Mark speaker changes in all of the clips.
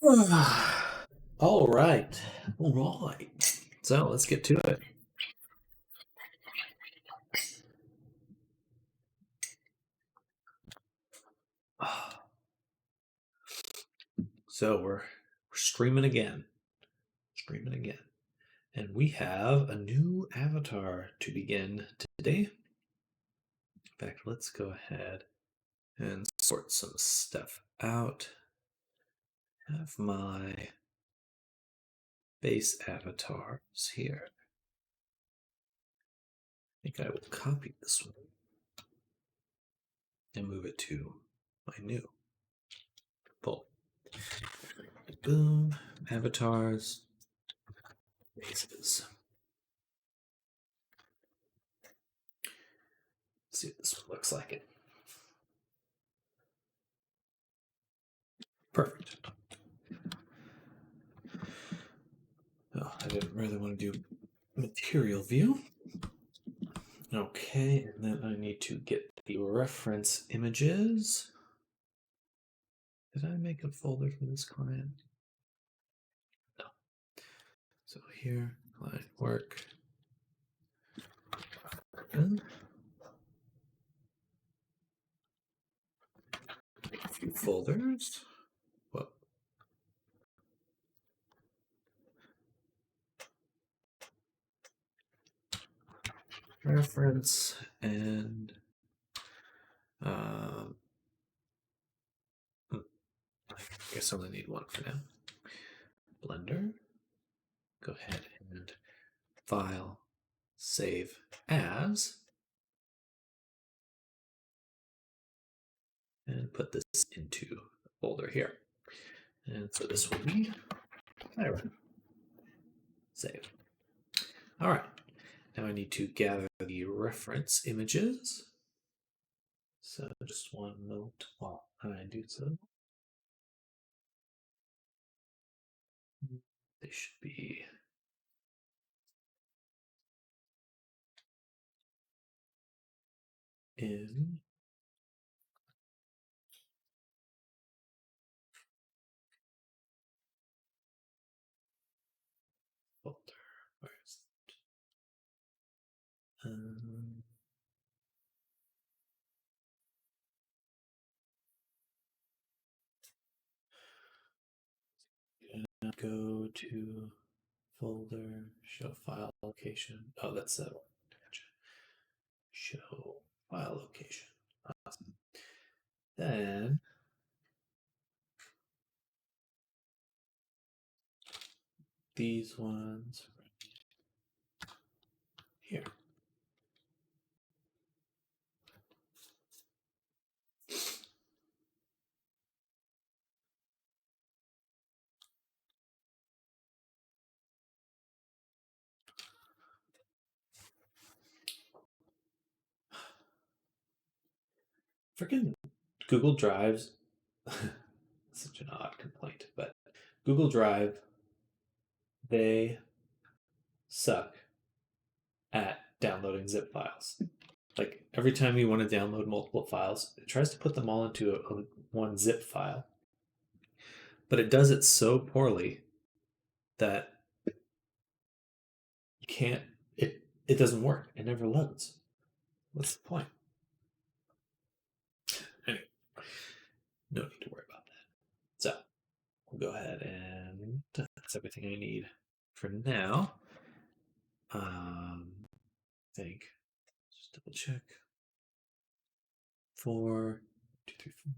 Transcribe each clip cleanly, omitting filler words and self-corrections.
Speaker 1: All right. All right. So let's get to it. So we're streaming again. Streaming again. And we have a new avatar to begin today. In fact, let's go ahead and sort some stuff out. Have my base avatars here. I think I will copy this one and move it to my new folder. Boom, avatars, bases. Let's see what this one looks like. Perfect. Oh, I didn't really want to do material view. Okay, and then I need to get the reference images. Did I make a folder for this client? No. So here, client work. Make a few folders. Whoa. Reference and I guess I only need one for now. Blender. Go ahead and file, save as, and put this into the folder here. And so this will be save. All right. Now I need to gather the reference images. So just one note while I do so. They should be in folder. Where is it? Go to folder, show file location. Oh, that's that one. Gotcha. Show file location. Awesome. Then these ones here. Freaking Google Drives. Such an odd complaint, but Google Drive, they suck at downloading zip files. Like every time you want to download multiple files, it tries to put them all into one zip file, but it does it so poorly that you can't. It doesn't work. It never loads. What's the point? Anyway, no need to worry about that. So we'll go ahead and that's everything I need for now. I think just double check. 4, 2, 3, 4.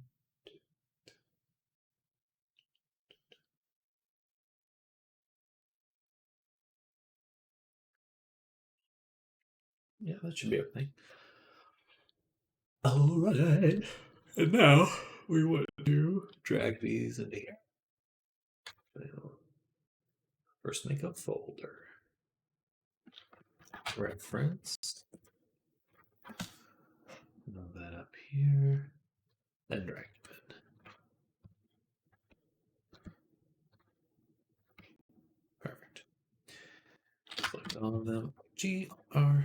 Speaker 1: Yeah, that should be everything. All right. And now we want to drag these into here. First, make a folder. Reference. Move that up here. Then drag it in. Perfect. Select all of them. GR.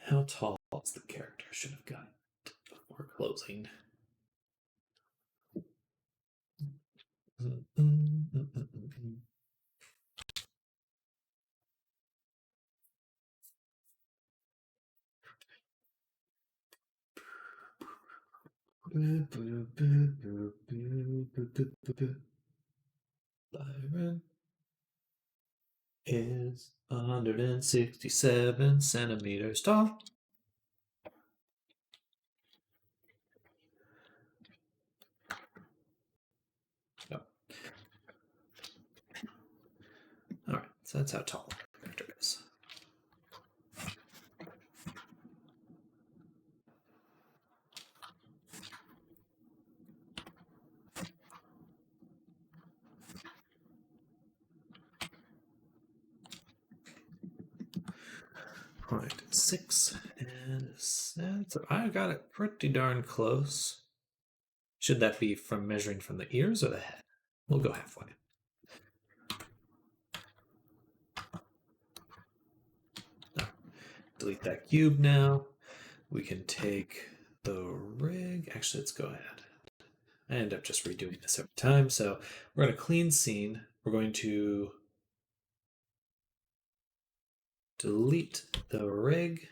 Speaker 1: How tall is the character? Should have got before closing. Byron is 167 centimeters tall. Oh. All right, so that's how tall the character is. Right, 6 and 7. So I got it pretty darn close. Should that be from measuring from the ears or the head? We'll go halfway. Delete that cube now. We can take the rig. Actually, let's go ahead. I end up just redoing this every time. So we're going to clean scene. We're going to delete the rig.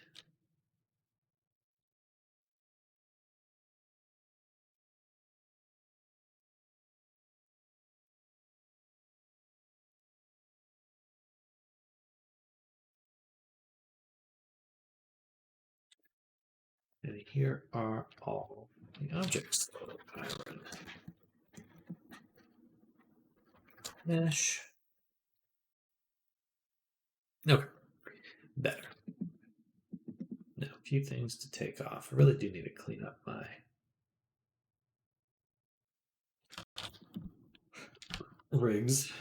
Speaker 1: And here are all the objects. Iron mesh. Okay, better. Now, a few things to take off. I really do need to clean up my rigs.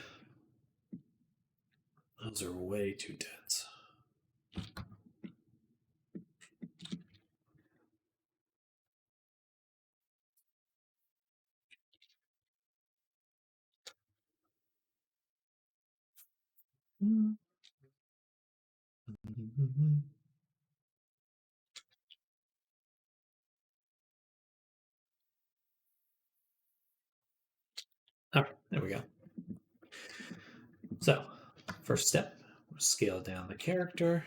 Speaker 1: Those are way too dense. All right, there we go. So, first step, we'll scale down the character.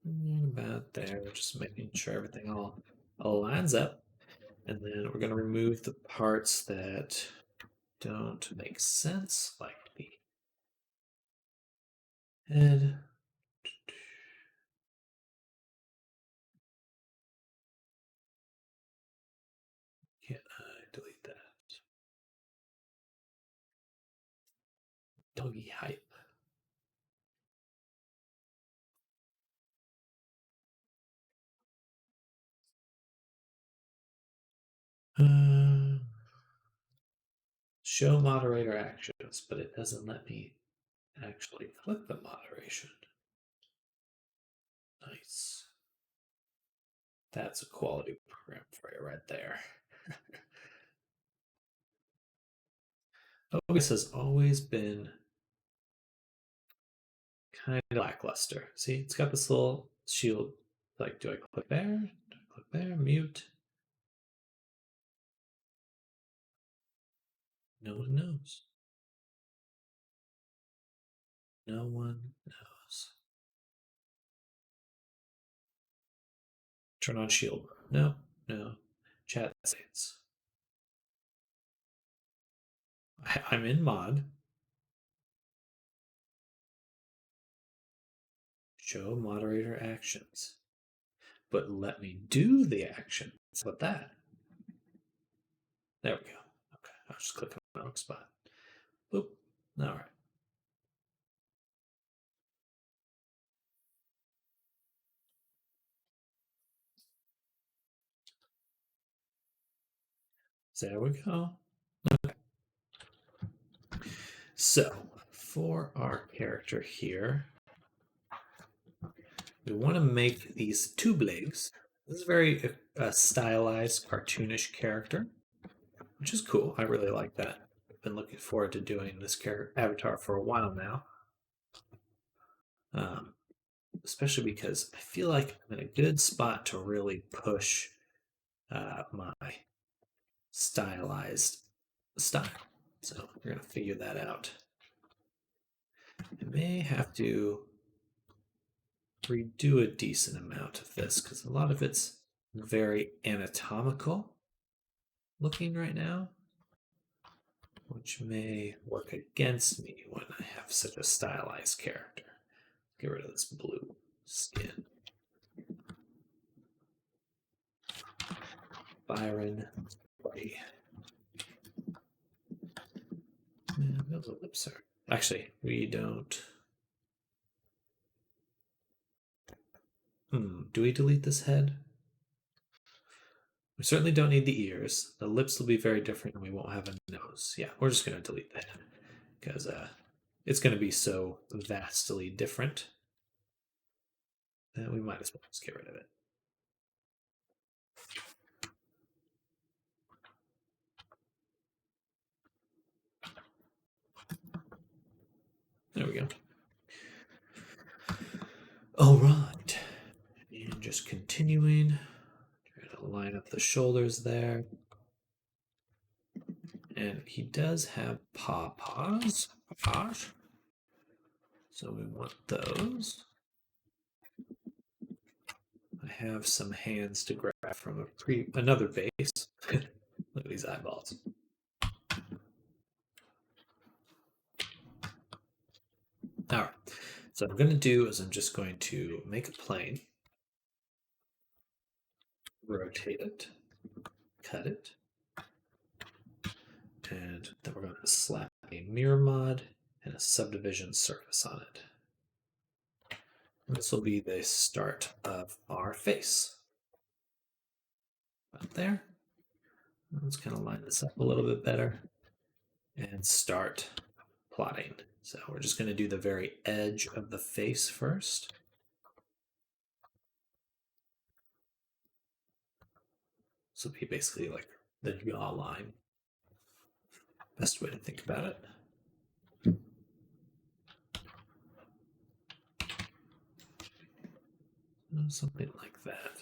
Speaker 1: About there, just making sure everything all lines up. And then we're going to remove the parts that don't make sense, like the head. Can't delete that? Doggy hype. Show moderator actions, but it doesn't let me actually click the moderation. Nice. That's a quality program for you right there. Avis has always been kind of lackluster. See, it's got this little shield. Like, do I click there? Do I click there? Mute. No one knows. No one knows. Turn on shield. No, no. Chat states. I'm in mod. Show moderator actions. But let me do the action. How about that? There we go. Okay, I'll just click on the wrong spot. Boop. All right. So there we go. Okay. So for our character here, we want to make these tube legs. This is very stylized, cartoonish character. which is cool. I really like that. I've been looking forward to doing this character avatar for a while now. Um, Especially because I feel like I'm in a good spot to really push my stylized style. So we're going to figure that out. I may have to redo a decent amount of this because a lot of it's very anatomical looking right now, which may work against me when I have such a stylized character. Get rid of this blue skin. Byron, buddy. Those lips are. Actually, we don't. Do we delete this head? We certainly don't need the ears. The lips will be very different and we won't have a nose. Yeah, we're just going to delete the head because it's going to be so vastly different that we might as well just get rid of it. There we go. All right. And just continuing. Try to line up the shoulders there. And he does have paws. So we want those. I have some hands to grab from another base. Look at these eyeballs. All right. So what I'm going to do is I'm just going to make a plane, rotate it, cut it, and then we're going to slap a mirror mod and a subdivision surface on it. And this will be the start of our face. Right there. Let's kind of line this up a little bit better and start plotting. So we're just going to do the very edge of the face first. This will be basically like the jawline. Best way to think about it. Something like that.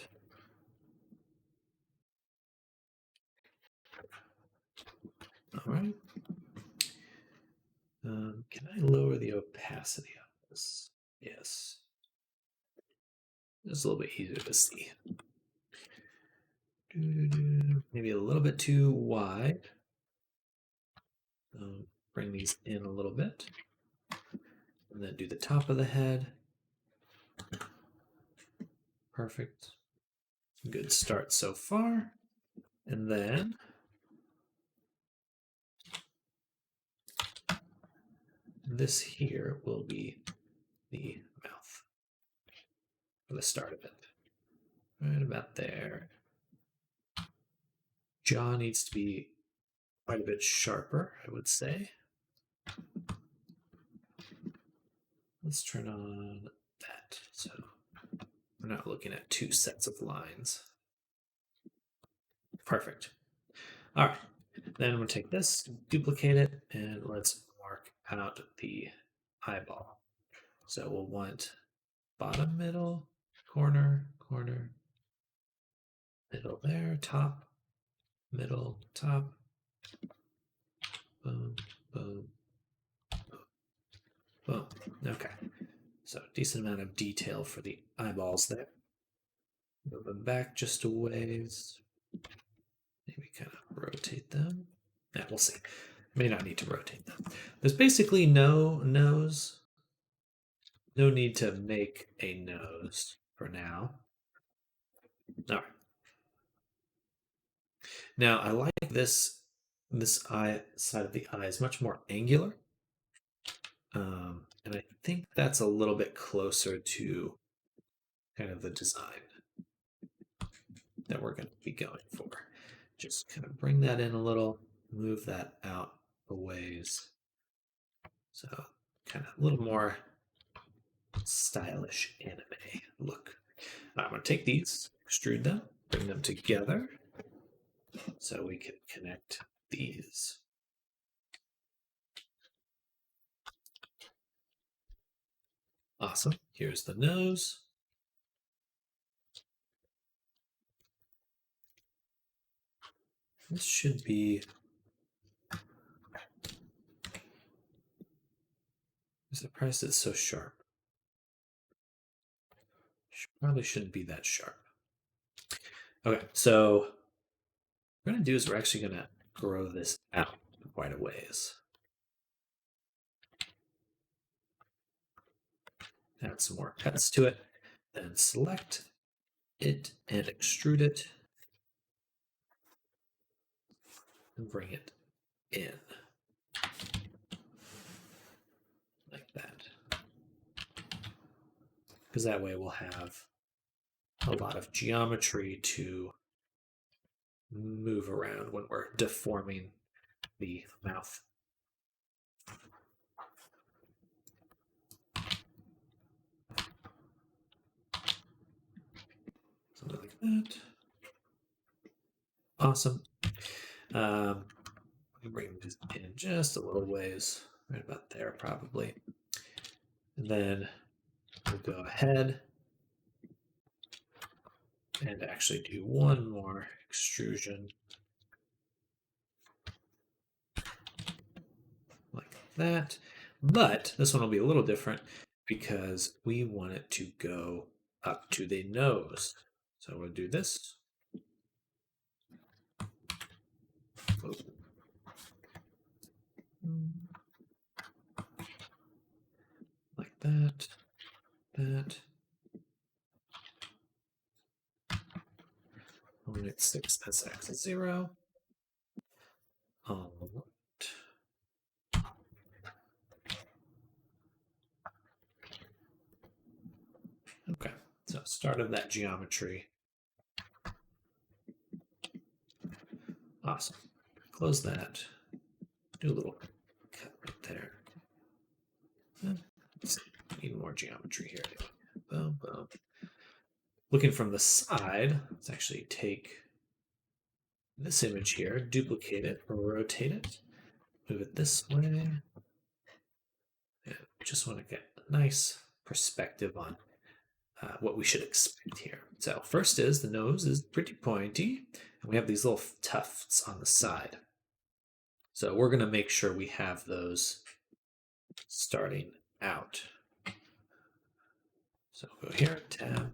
Speaker 1: All right. Can I lower the opacity of this? Yes. It's a little bit easier to see. Maybe a little bit too wide. Bring these in a little bit. And then do the top of the head. Perfect. Good start so far. And then this here will be the mouth for the start of it. Right about there. Jaw needs to be quite a bit sharper, I would say. Let's turn on that. So we're not looking at two sets of lines. Perfect. All right. Then we'll take this, duplicate it, and let's mark out the eyeball. So we'll want bottom, middle, corner, corner, middle there, top, middle, top, boom, boom, boom, boom. Okay. So decent amount of detail for the eyeballs there. Move them back just a ways. Maybe kind of rotate them. Yeah, we'll see. May not need to rotate them. There's basically no nose. No need to make a nose for now. All right. Now I like this eye side of the eye is much more angular. And I think that's a little bit closer to kind of the design that we're going to be going for. Just kind of bring that in a little, move that out a ways. So kind of a little more stylish anime look. I'm going to take these, extrude them, bring them together so we can connect these. Awesome. Here's the nose. This should be. I'm surprised it's so sharp. Probably shouldn't be that sharp. Okay, so what we're going to do is we're actually going to grow this out quite a ways. Add some more cuts to it. Then select it and extrude it. And bring it in. Like that. Because that way we'll have a lot of geometry to move around when we're deforming the mouth. Something like that. Awesome. Bring this in just a little ways, right about there probably. And then we'll go ahead and actually do one more extrusion like that. But this one will be a little different because we want it to go up to the nose. So we'll do this. Like that, that. When it's 6, that's x is 0. All right. Okay, so start of that geometry. Awesome. Close that. Do a little cut right there. Need more geometry here. Boom, boom. Looking from the side, let's actually take this image here, duplicate it, rotate it, move it this way. And just want to get a nice perspective on what we should expect here. So first is the nose is pretty pointy, and we have these little tufts on the side. So we're going to make sure we have those starting out. So go here, tab,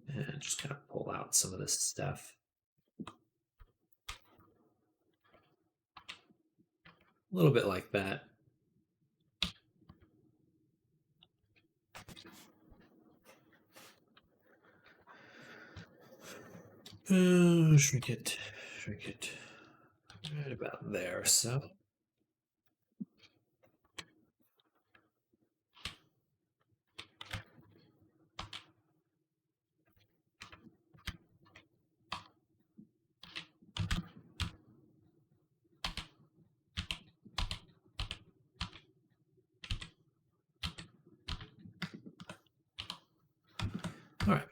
Speaker 1: and just kind of pull out some of this stuff. A little bit like that. Shrink it right about there. So all right.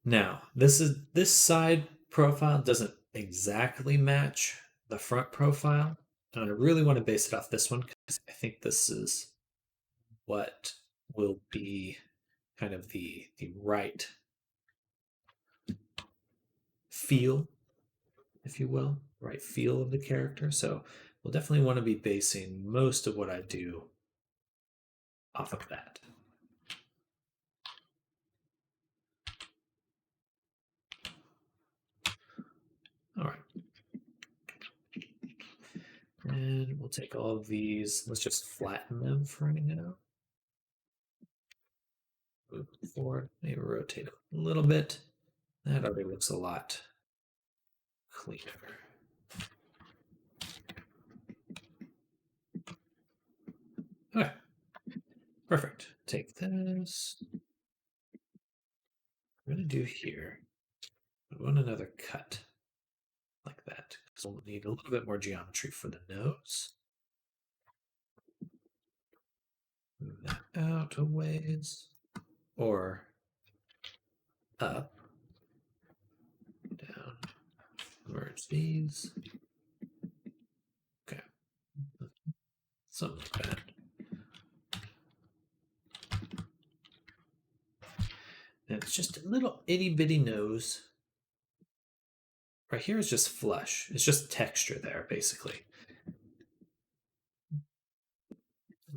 Speaker 1: Now, this side profile doesn't exactly match the front profile, and I really want to base it off this one because I think this is what will be kind of the right feel, if you will, right feel of the character. So we'll definitely want to be basing most of what I do off of that. All right. And we'll take all of these, let's just flatten them for right now. Move forward, maybe rotate a little bit. That already looks a lot cleaner. Okay, perfect. Take this. I'm going to do here, I want another cut like that because we'll need a little bit more geometry for the nose. Move that out a ways or up, down, merge these. something like that. And it's just a little itty bitty nose. Right here is just flesh. It's just texture there, basically.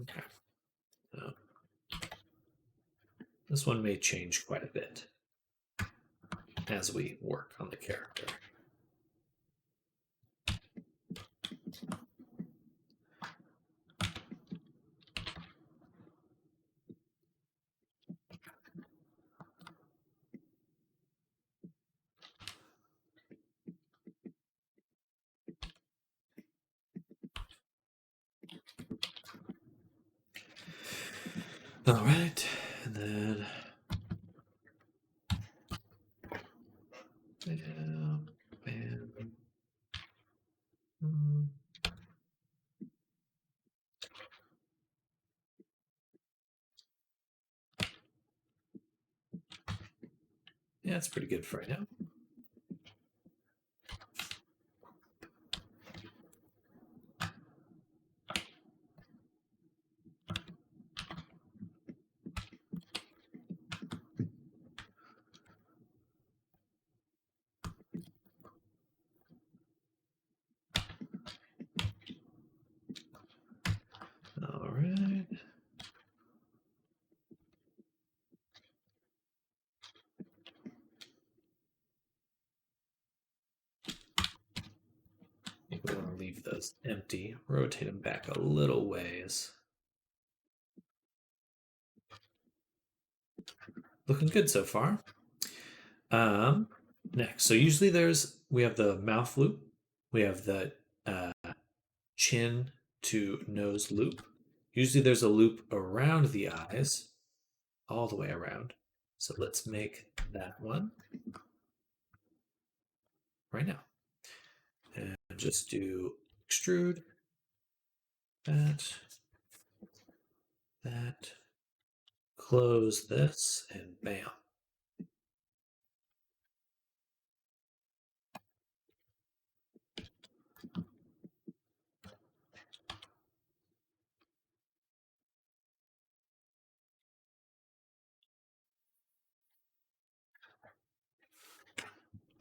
Speaker 1: Okay. So this one may change quite a bit as we work on the character. All right, and then bam, bam. Yeah, it's pretty good for right now. All right. I think we want to leave those empty. Rotate them back a little ways. Looking good so far. Next, so usually we have the mouth loop, we have the chin to nose loop. Usually there's a loop around the eyes, all the way around. So let's make that one right now. And just do extrude, that, close this, and bam.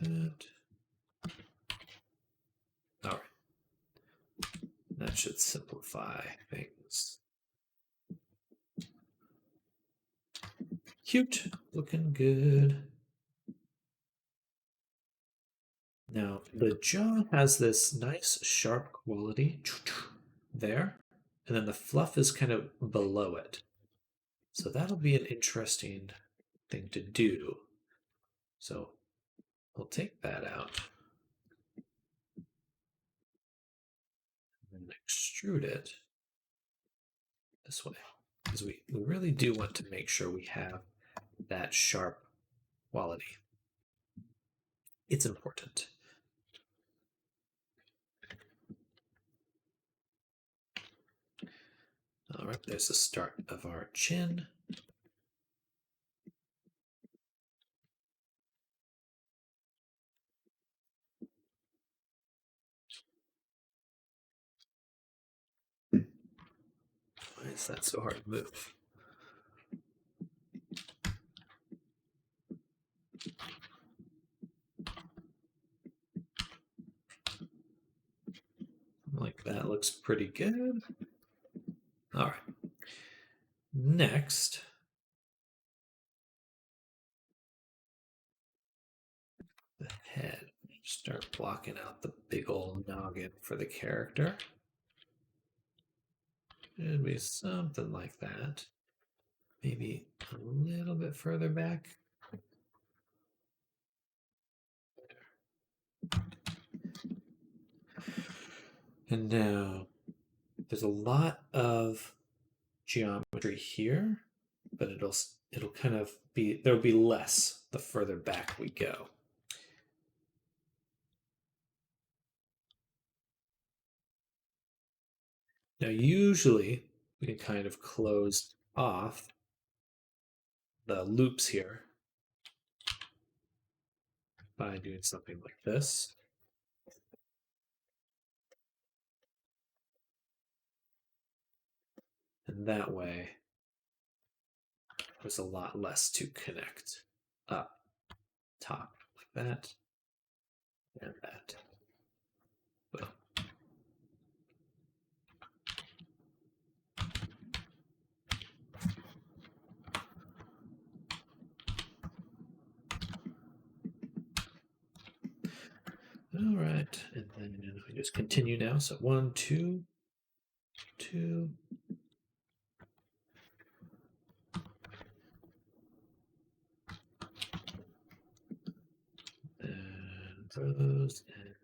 Speaker 1: That. All right. That should simplify things. Cute, looking good. Now, the jaw has this nice sharp quality there, and then the fluff is kind of below it. So that'll be an interesting thing to do. So we'll take that out and extrude it this way, because we really do want to make sure we have that sharp quality. It's important. All right, there's the start of our chin. Why is that so hard to move? Like that looks pretty good. All right. Next, the head. Start blocking out the big old noggin for the character. Should be something like that. Maybe a little bit further back. And now there's a lot of geometry here, but it'll kind of be, there'll be less the further back we go. Now usually we can kind of close off the loops here by doing something like this. And that way, there's a lot less to connect up top like that and that. Boom. All right, and then we just continue now. So 1, 2, 2. And those and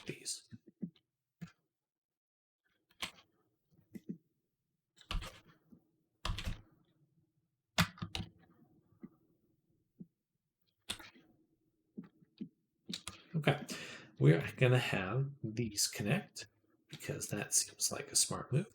Speaker 1: these. Okay, we're going to have these connect because that seems like a smart move.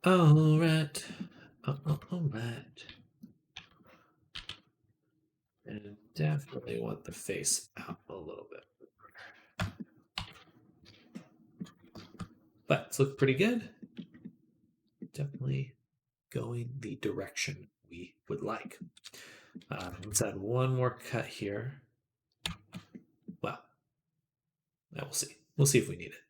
Speaker 1: All right. All right. And definitely want the face out a little bit. But it's looking pretty good. Definitely going the direction we would like. Let's add one more cut here. Well, we'll see. We'll see if we need it.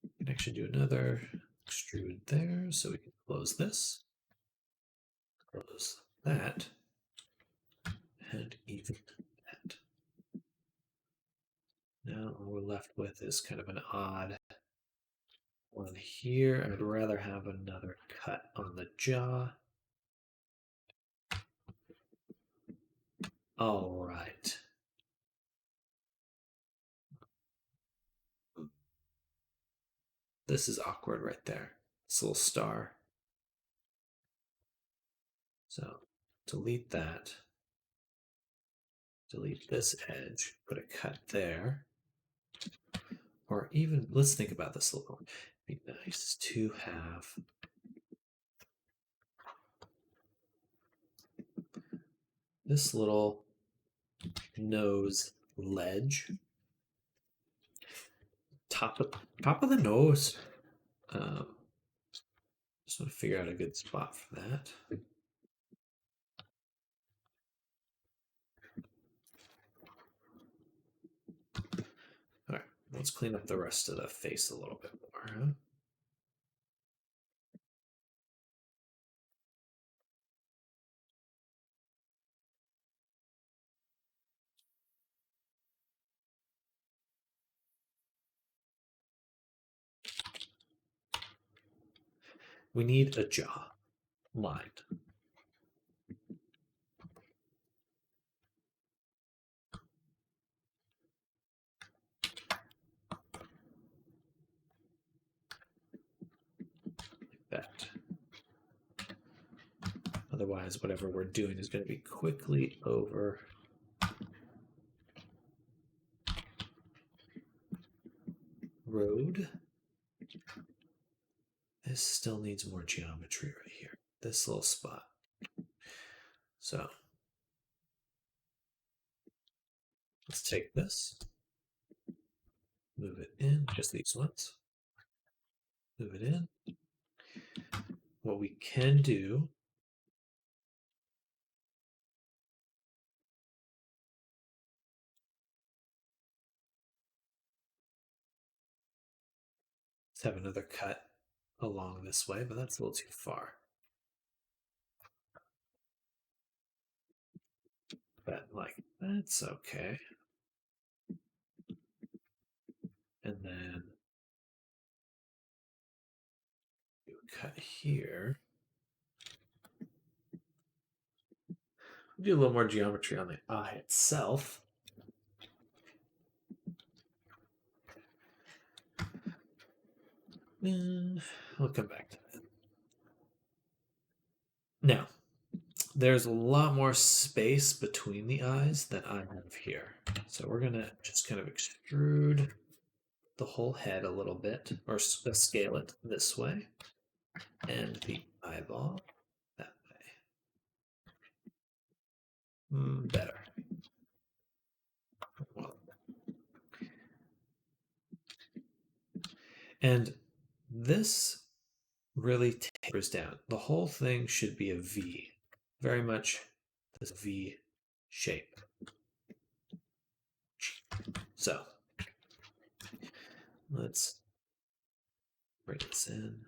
Speaker 1: We can actually do another extrude there, so we can close this, close that, and even that. Now all we're left with is kind of an odd one here. I'd rather have another cut on the jaw. All right. This is awkward right there. This little star. So delete that. Delete this edge. Put a cut there. Or even, let's think about this a little. It'd be nice to have this little nose ledge. Top of the nose. Just want to figure out a good spot for that. All right, let's clean up the rest of the face a little bit more. Huh? We need a jaw lined. Like that. Otherwise, whatever we're doing is going to be quickly over. Road. This still needs more geometry right here. This little spot. So let's take this, move it in, just these ones. Move it in. What we can do is have another cut along this way, but that's a little too far. But like, that's okay. And then do a cut here. Do a little more geometry on the eye itself. I'll come back to that. Now, there's a lot more space between the eyes than I have here. So we're going to just kind of extrude the whole head a little bit, or scale it this way. And the eyeball that way. Better. Well, and this really tapers down. The whole thing should be a V, very much this V shape. So let's bring this in.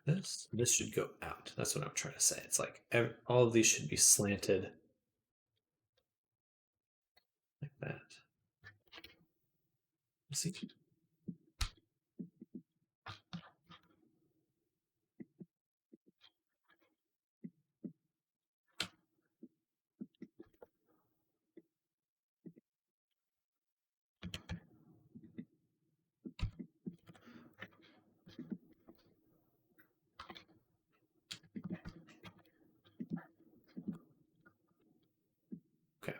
Speaker 1: This should go out. That's what I'm trying to say. It's like all of these should be slanted like that. See? Okay.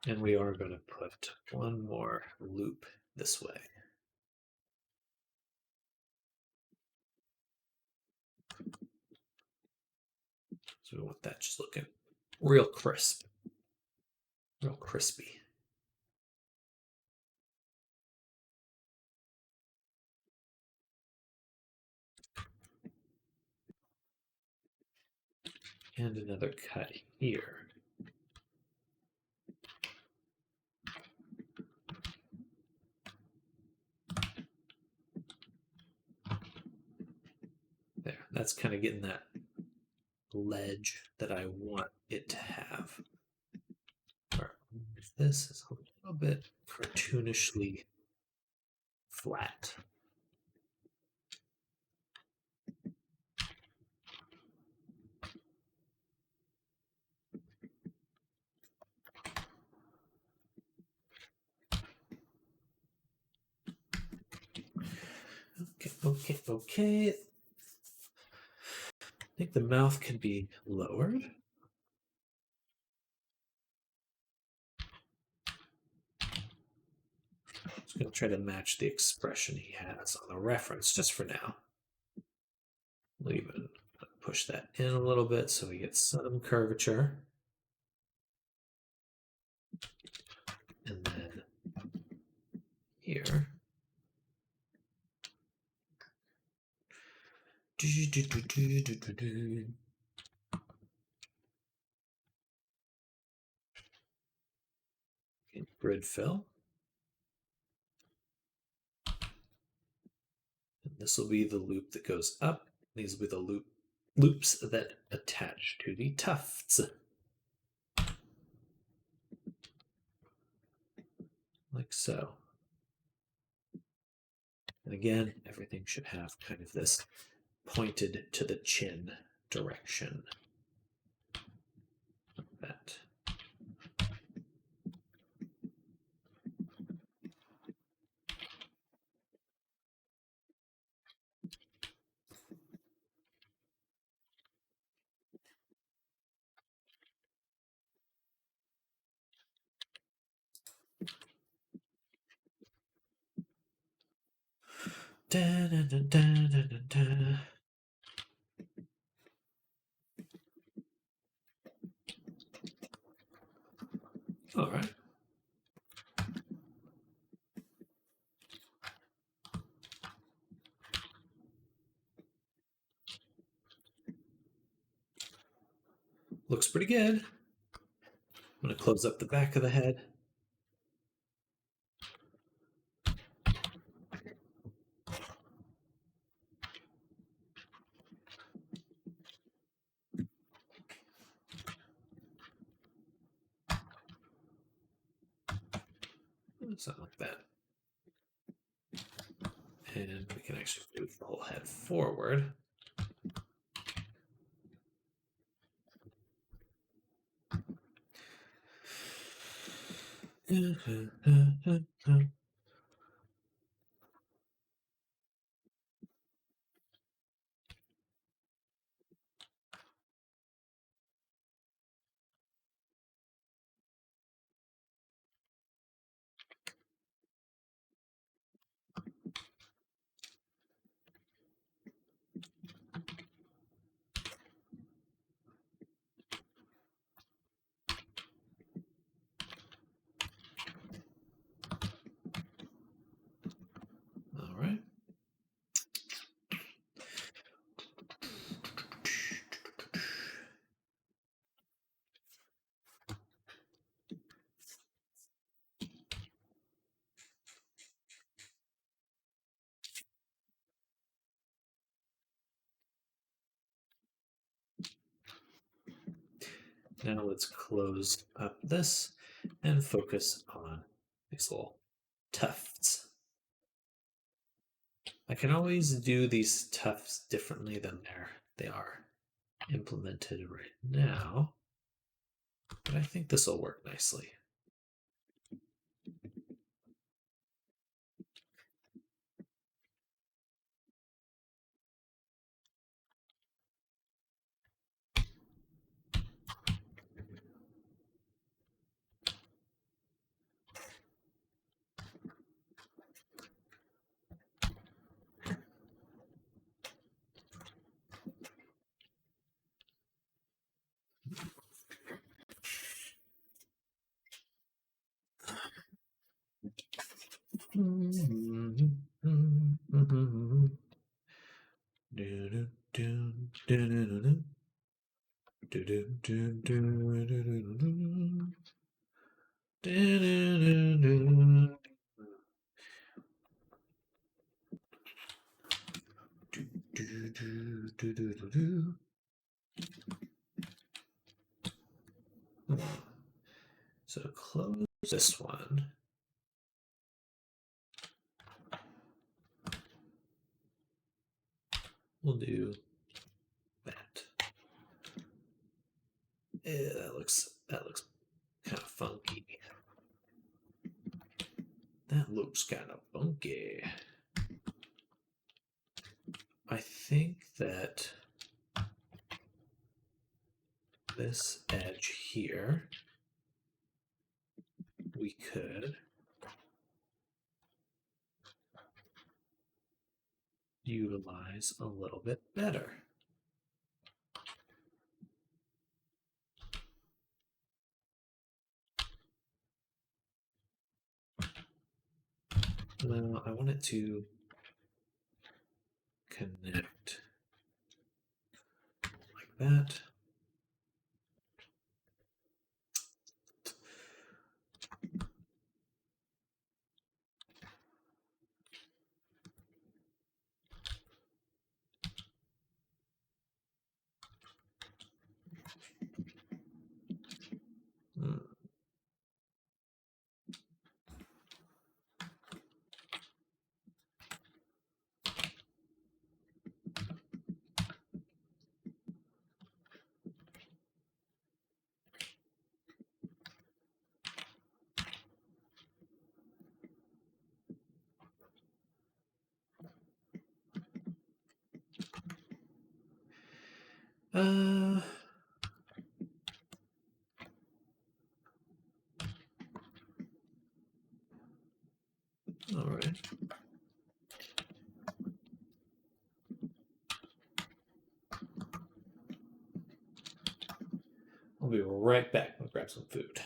Speaker 1: And we are going to put one more loop this way. So we want that just looking real crisp, real crispy. And another cut here. There, that's kind of getting that ledge that I want it to have. This is a little bit cartoonishly flat. Okay. I think the mouth can be lowered. Just going to try to match the expression he has on the reference just for now. We'll even push that in a little bit so we get some curvature. And then here. Grid fill. And this will be the loop that goes up. These will be the loops that attach to the tufts. Like so. And again, everything should have kind of this pointed to the chin direction. Like that. Da, da, da, da, da, da, da. All right. Looks pretty good. I'm going to close up the back of the head. Something like that. And we can actually move the whole head forward. Now let's close up this and focus on these little tufts. I can always do these tufts differently than they are implemented right now, but I think this will work nicely. So to close this one, we'll do that. That looks kind of funky. That looks kind of funky. I think that this edge here, we could utilize a little bit better. Well, I want it to connect like that. Hmm. Uh, all right. I'll be right back. I'll grab some food.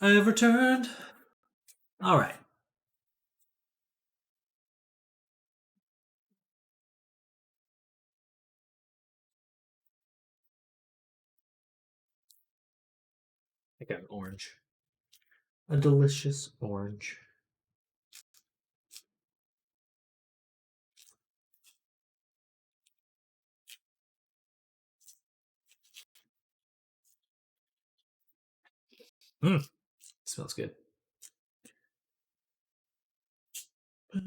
Speaker 1: I have returned. All right. I got an orange. A delicious orange. Smells good. Oh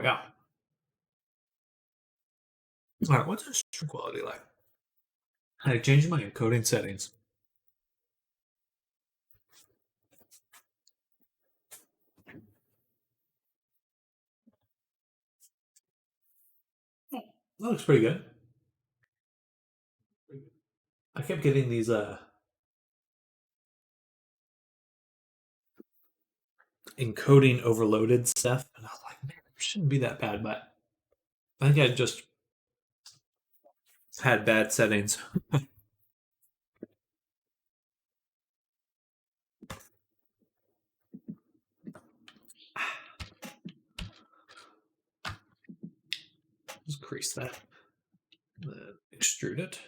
Speaker 1: yeah. All right, what's the stream quality like? I changed my encoding settings. That looks pretty good. I kept getting these encoding overloaded stuff, and I was like, man, it shouldn't be that bad, but I think I just had bad settings. Just crease that. Then extrude it.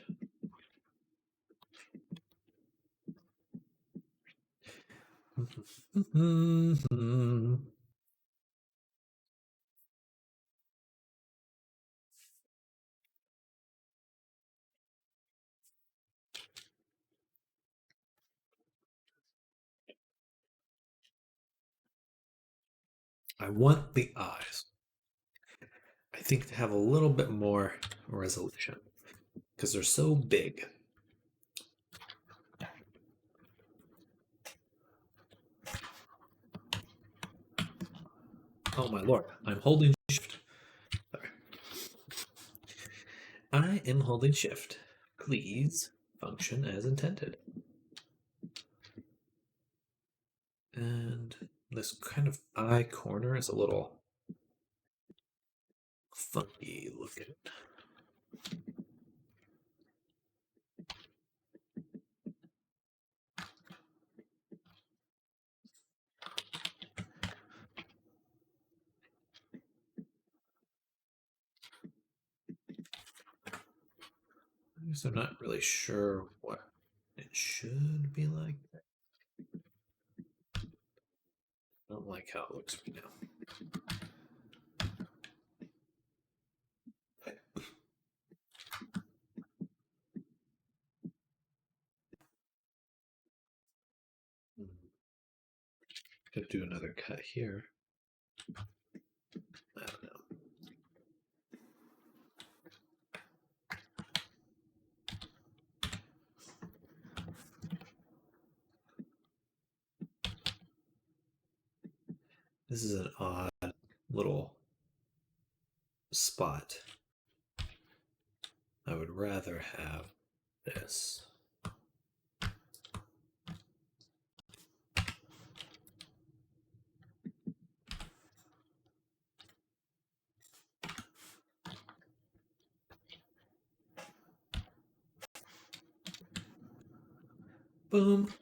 Speaker 1: I want the eyes, I think, to have a little bit more resolution because they're so big. Oh my lord, I'm holding shift. Sorry. I am holding shift. Please function as intended. And this kind of eye corner is a little funky looking. I guess I'm not really sure what it should be like. I don't like how it looks right now. Could do another cut here. I don't know. This is an odd little spot. I would rather have this. Boom.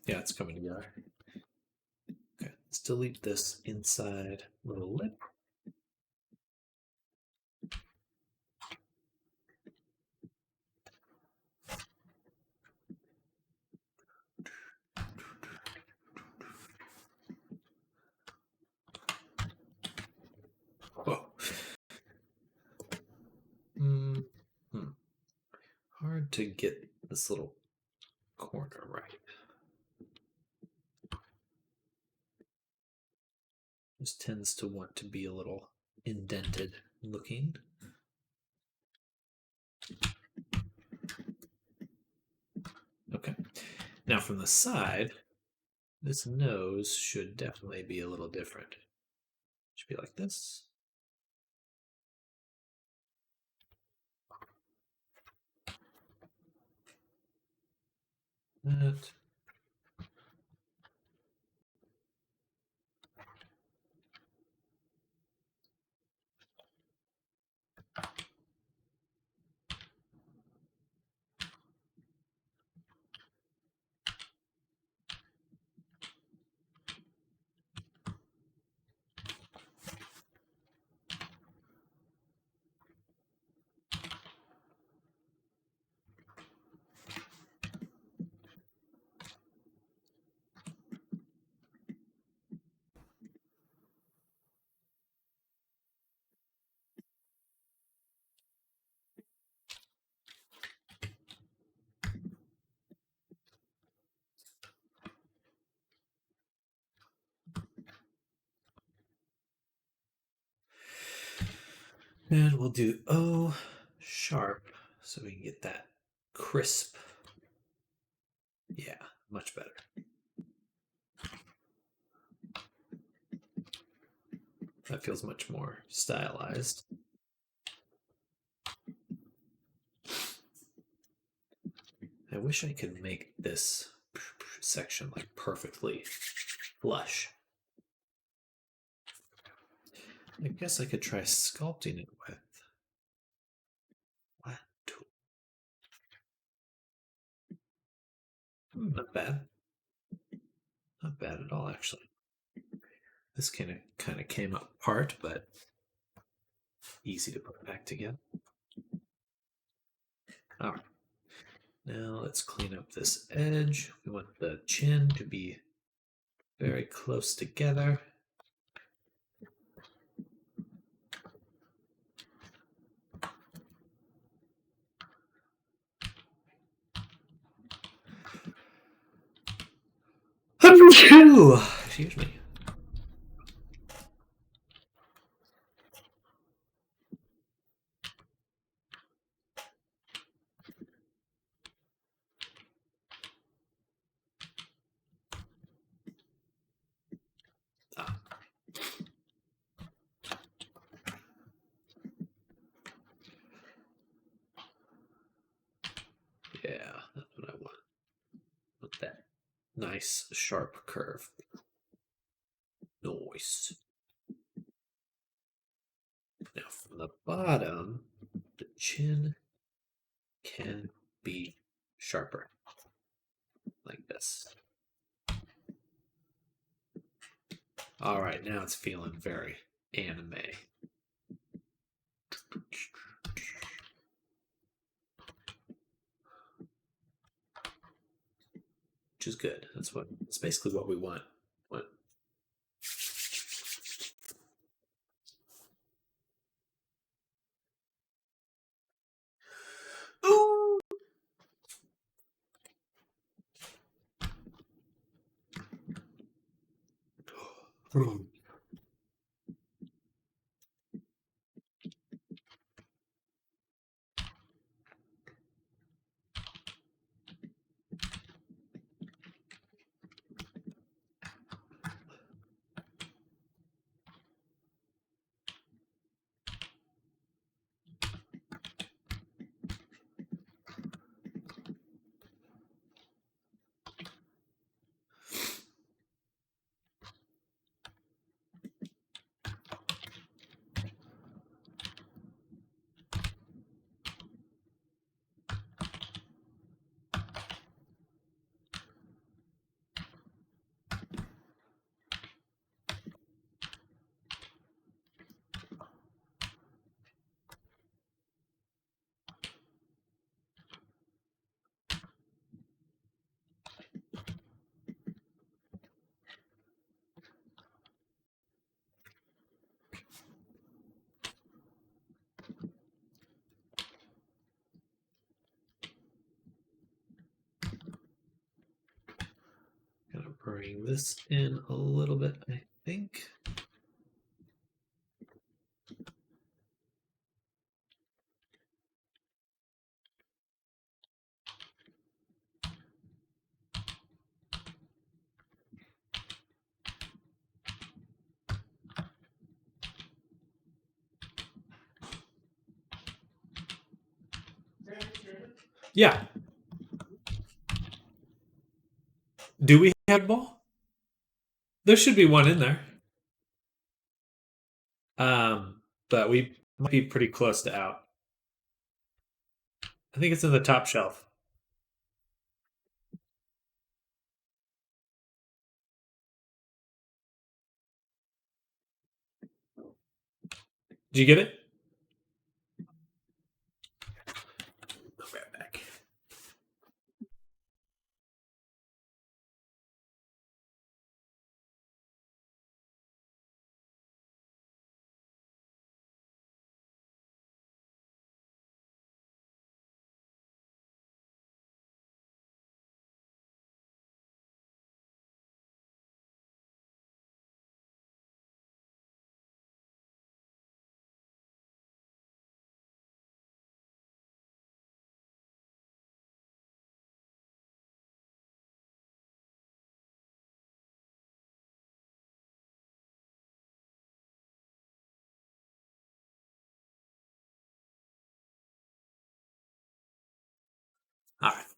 Speaker 1: Yeah, it's coming together. Okay, let's delete this inside little lip. Whoa. Hard to get this little corner right. This tends to want to be a little indented looking. Okay. Now from the side, this nose should definitely be a little different. Should be like this. That. And we'll do O sharp so we can get that crisp. Yeah, much better. That feels much more stylized. I wish I could make this section like perfectly flush. I guess I could try sculpting it with what tool? Not bad. Not bad at all, actually. This kind of came apart, but easy to put back together. All right. Now let's clean up this edge. We want the chin to be very close together. Excuse me. Ah. Yeah, that's what I want. Want that nice sharp curve. Nice. Now from the bottom, the chin can be sharper, like this. All right, now it's feeling very anime. Which is good. That's basically what we want. Ooh. Gonna bring this in a little bit, I think. Yeah. Do we have a ball? There should be one in there. But we might be pretty close to out. I think it's in the top shelf. Did you get it? I'll be right back.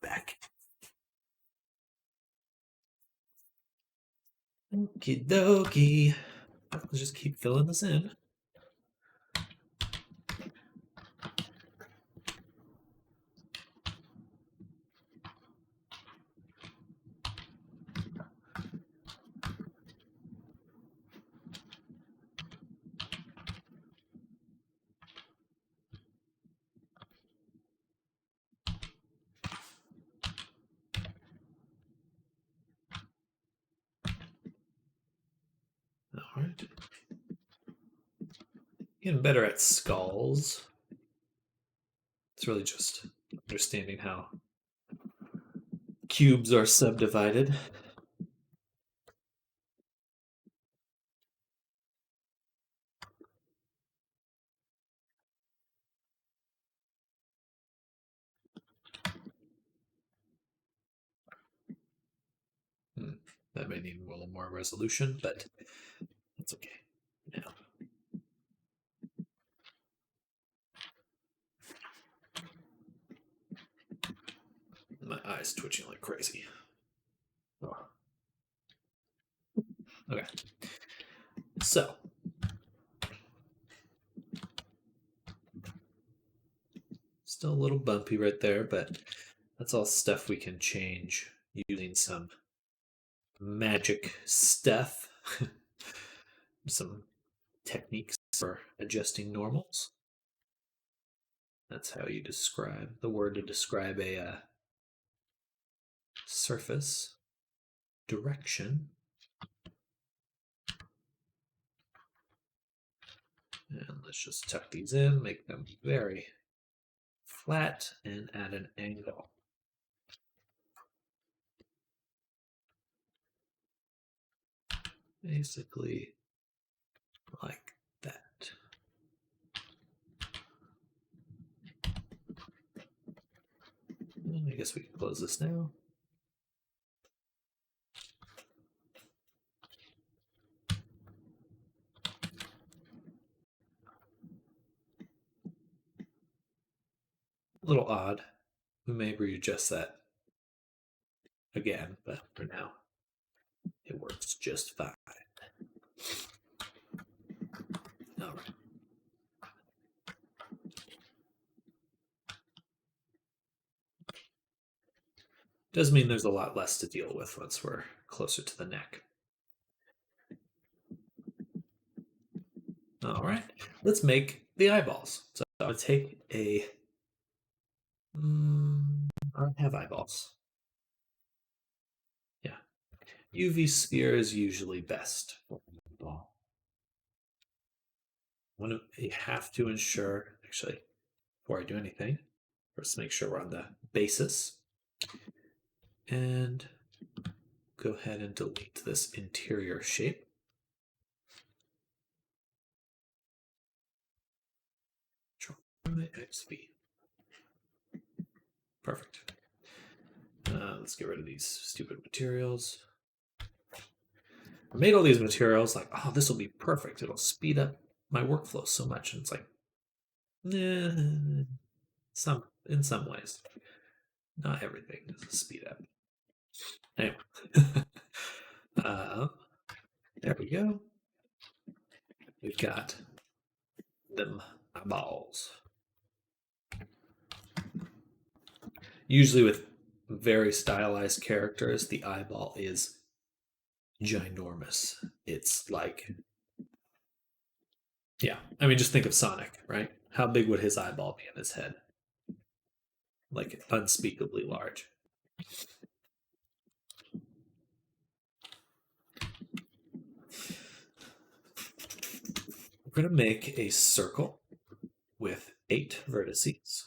Speaker 1: back. Okie dokie. Let's just keep filling this in. All right. Getting better at skulls. It's really just understanding how cubes are subdivided. That may need a little more resolution, but that's okay. Now, my eye's twitching like crazy. Oh. Okay. So, still a little bumpy right there, but that's all stuff we can change using some magic stuff. Some techniques for adjusting normals. That's how you describe the word to describe a surface direction. And let's just tuck these in, make them very flat, and add an angle. Basically like that. And I guess we can close this now. A little odd. We may readjust that again, but for now, it works just fine. All right. Does mean there's a lot less to deal with once we're closer to the neck. All right, let's make the eyeballs. So I'm going to take a. I don't have eyeballs. Yeah. UV sphere is usually best for a ball. You have to ensure, actually, before I do anything, first make sure we're on the basis. And go ahead and delete this interior shape. XV. Perfect. Let's get rid of these stupid materials. I made all these materials like, oh, this will be perfect. It'll speed up my workflow so much. And it's like, in some ways. Not everything is a speed up. Anyway. There we go. We've got them eyeballs. Usually with very stylized characters, the eyeball is ginormous. It's like, yeah, I mean, just think of Sonic, right? How big would his eyeball be in his head? Like unspeakably large. We're going to make a circle with 8 vertices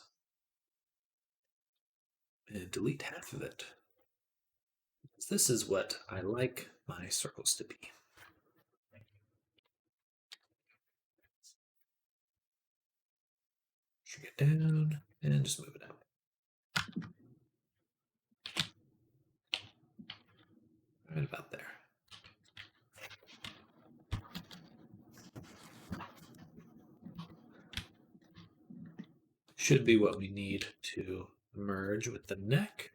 Speaker 1: and delete half of it. This is what I like my circles to be. Shrink it down and just move it out. Right about there. Should be what we need to merge with the neck.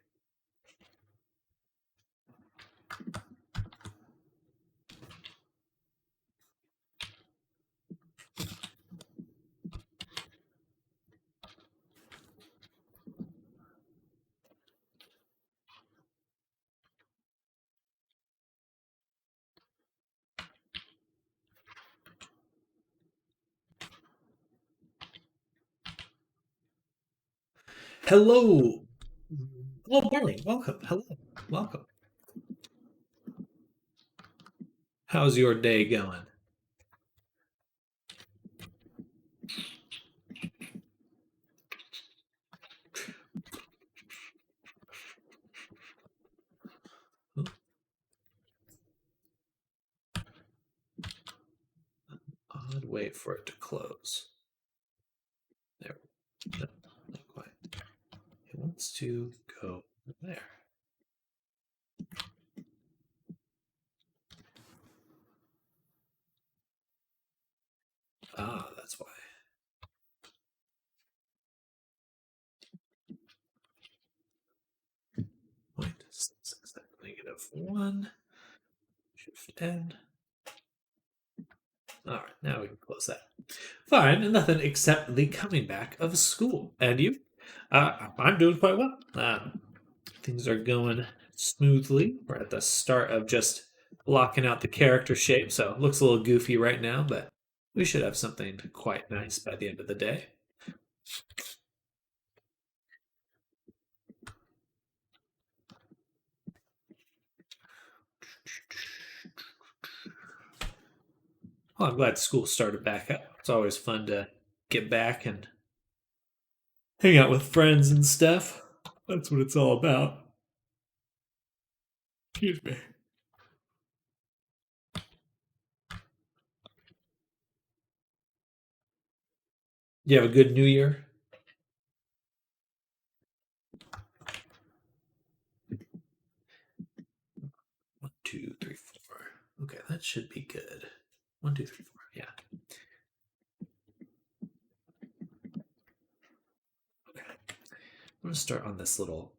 Speaker 1: Hello. Oh, Barney, welcome. Hello. Welcome. How's your day going? Odd way for it to close. There. No, not quite. It wants to go there. Ah, that's why. Point -1. Shift N. All right, now we can close that. Fine, nothing except the coming back of school. And you? I'm doing quite well. Things are going smoothly. We're at the start of just blocking out the character shape, so it looks a little goofy right now, but we should have something quite nice by the end of the day. Well, I'm glad school started back up. It's always fun to get back and hang out with friends and stuff. That's what it's all about. Excuse me. You have a good New Year? 1, 2, 3, 4. Okay, that should be good. 1, 2, 3, 4. Yeah. Okay. I'm gonna start on this little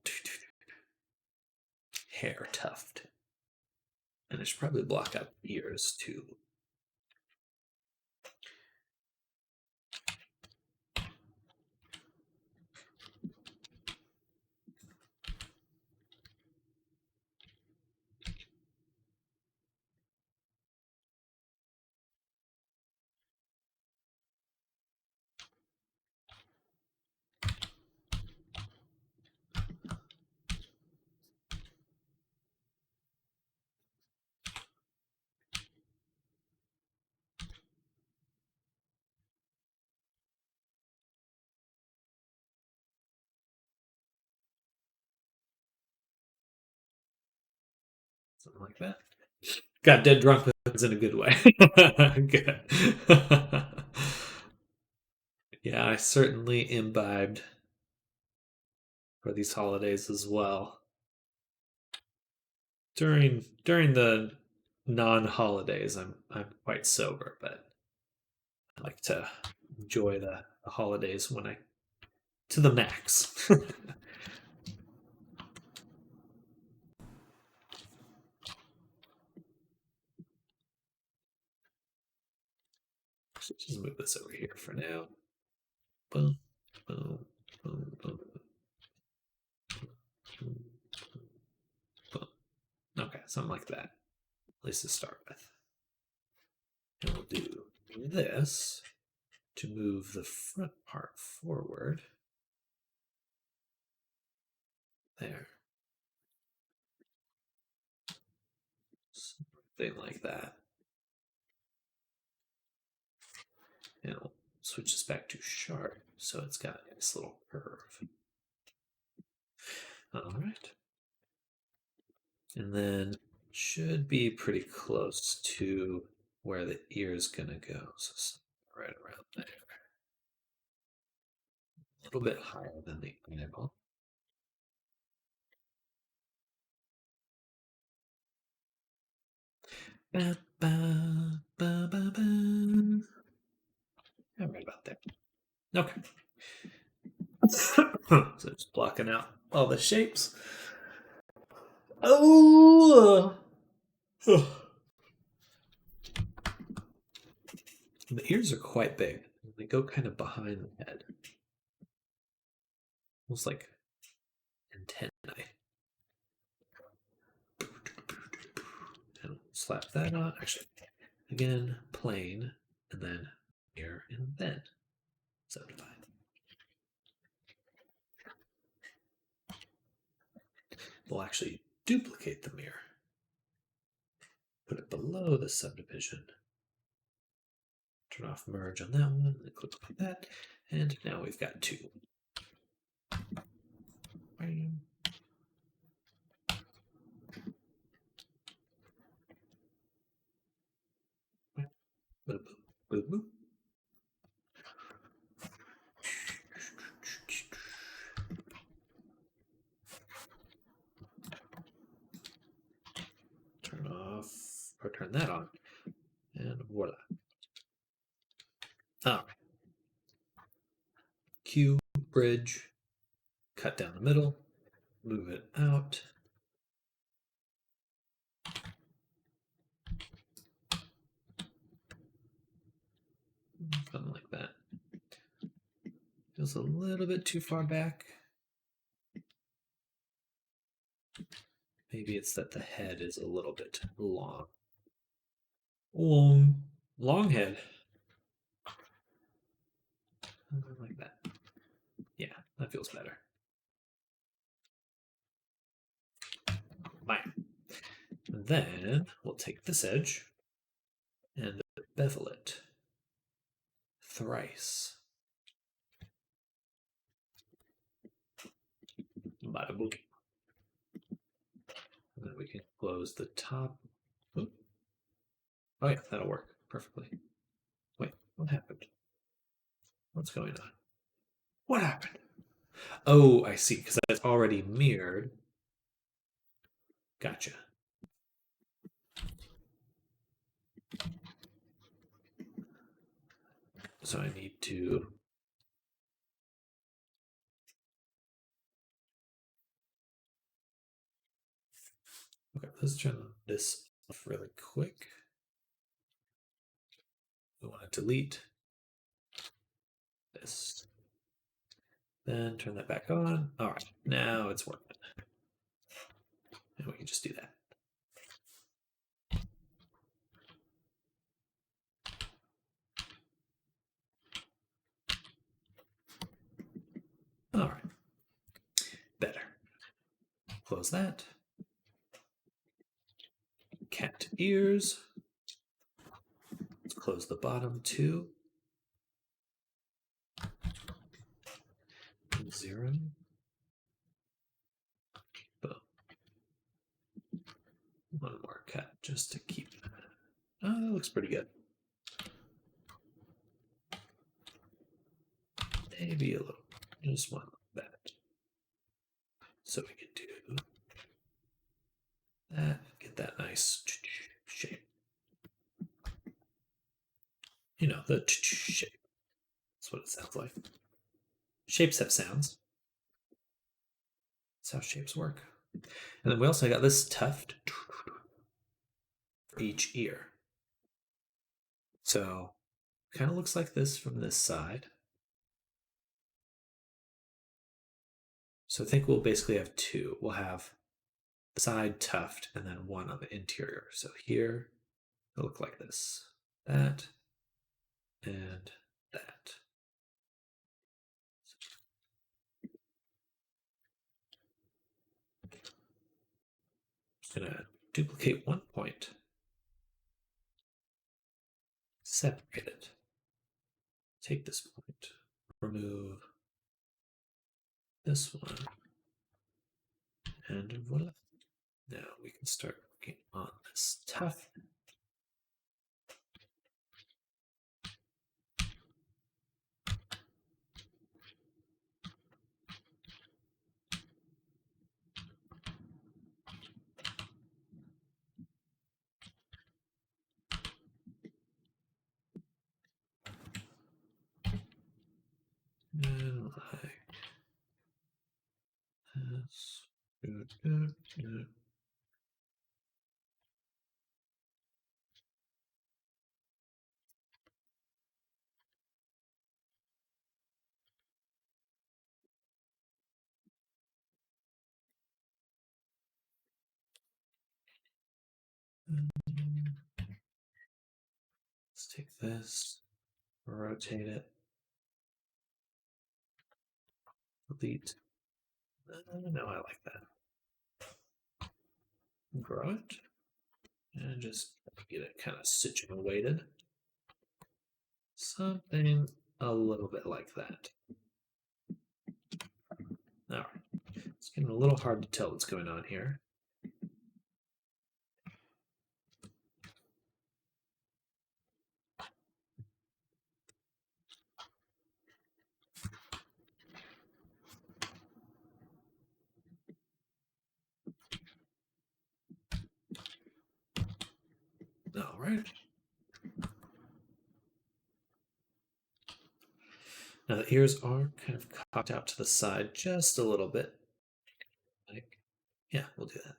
Speaker 1: hair tuft, and I should probably block out ears too. Something like that. Got dead drunk with in a good way. Good. Yeah, I certainly imbibed for these holidays as well. During the non-holidays, I'm quite sober, but I like to enjoy the holidays when I to the max. Just move this over here for now. Boom, boom, boom, boom, boom, boom. Okay, something like that. At least to start with. And we'll do this to move the front part forward. There. Something like that. And we'll switch this back to sharp so it's got a nice little curve. All right. And then should be pretty close to where the ear is going to go. So right around there. A little bit higher than the eyeball. Ba, ba, ba, ba, ba. Yeah, right about there. Okay. So just blocking out all the shapes. Oh! The ears are quite big. They go kind of behind the head. Almost like antennae. And slap that on. Actually, again, plane, and then here, and then 75. we'll actually duplicate the mirror. Put it below the subdivision. Turn off merge on that one, and click on that. And now we've got two. Bam. Boop, boop, boop. Turn off, or turn that on. And voila. All right. Q, bridge, cut down the middle, move it out. Something like that. Feels a little bit too far back. Maybe it's that the head is a little bit long. Long head. Something like that. Yeah, that feels better. Bam. Then we'll take this edge and bevel it thrice. Bada boom. And then we can close the top. Oop. Oh yeah, that'll work perfectly. Wait, what happened? What's going on? What happened? Oh, I see, because that's already mirrored. Gotcha. So I need to okay, let's turn this off really quick. We want to delete this. Then turn that back on. All right, now it's working. And we can just do that. All right, better. Close that. Cat ears. Let's close the bottom too. 0. Boom. One more cut just to keep. Oh, that looks pretty good. Maybe a little, just one like that. So we can do that, get that nice shape. You know, the shape. That's what it sounds like. Shapes have sounds. That's how shapes work. And then we also got this tuft for each ear. So kind of looks like this from this side. So I think we'll basically have two. We'll have the side tuft and then one on the interior. So here it'll look like this. That and that. Just gonna duplicate one point. Separate it. Take this point. Remove this one. And voila. Now we can start working on this tuft. And like this. Let's take this, rotate it, delete. No, I like that. grow it, and just get it kind of situated. Something a little bit like that. All right, it's getting a little hard to tell what's going on here. All right. Now the ears are kind of cocked out to the side just a little bit. Like, yeah, we'll do that.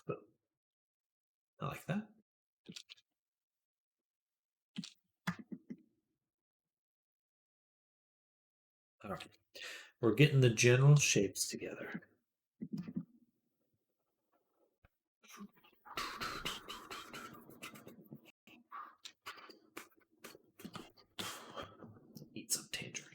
Speaker 1: But I like that. All right. We're getting the general shapes together. Eat some tangerine.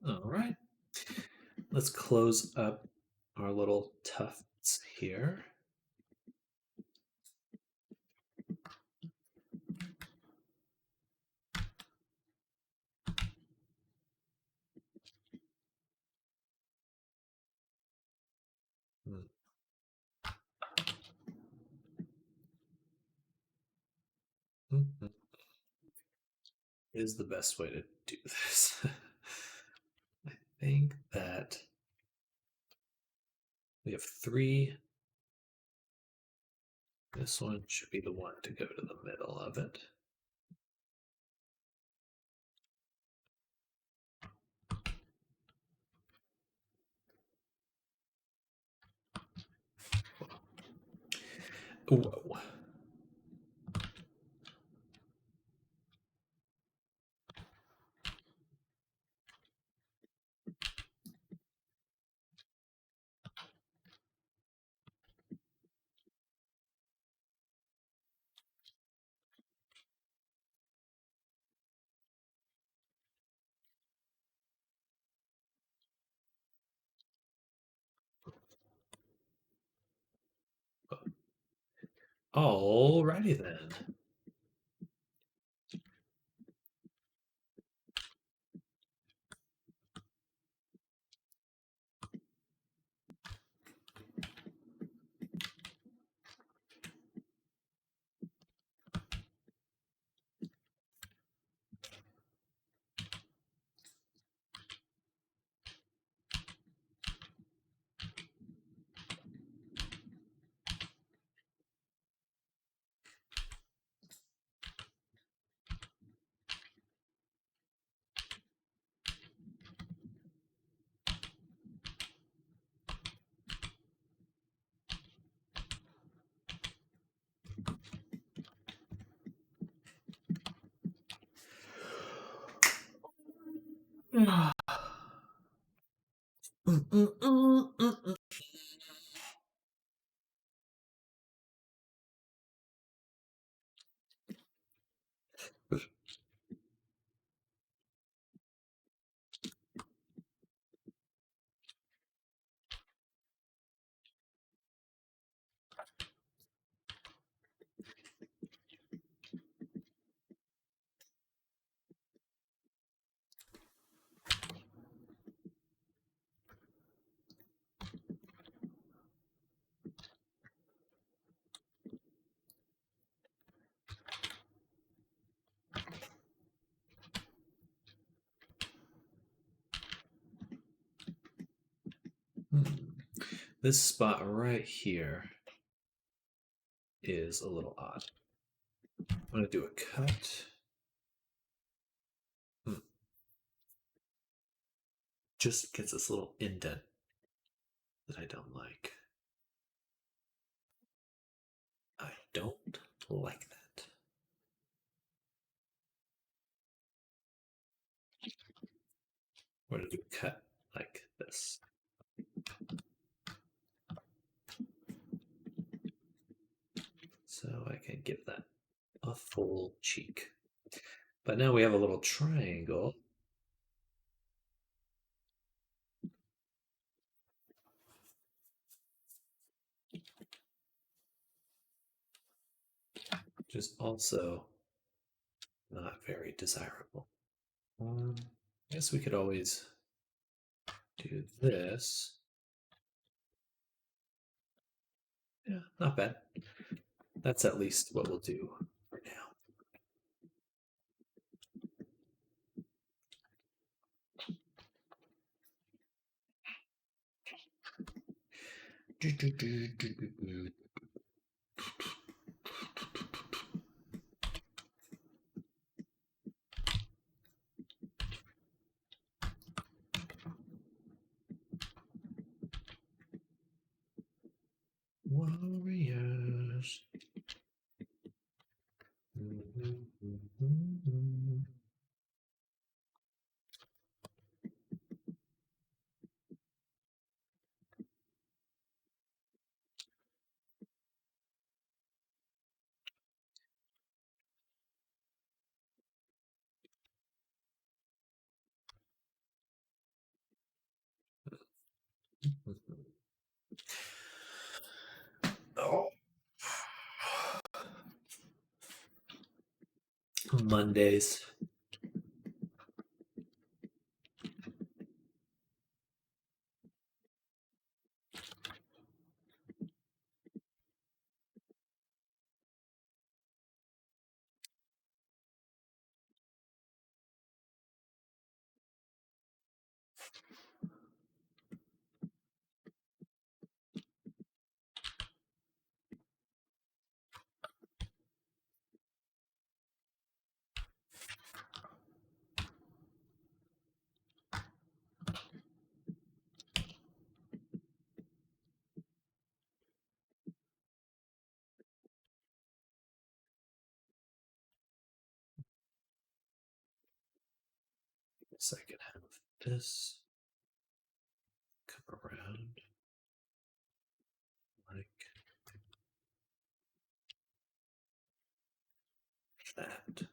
Speaker 1: All right. Let's close up our little tufts here. Mm-hmm. Is the best way to do this. I think that we have 3. This one should be the one to go to the middle of it. Whoa. Alrighty then. This spot right here is a little odd. I'm going to do a cut. Just gets this little indent that I don't like. I don't like that. We're going to do a cut like this. So I can give that a full cheek. But now we have a little triangle. Which is also not very desirable. I guess we could always do this. Yeah, not bad. That's at least what we'll do for now. Warriors. Oh. Mondays. So I can have this come around like that.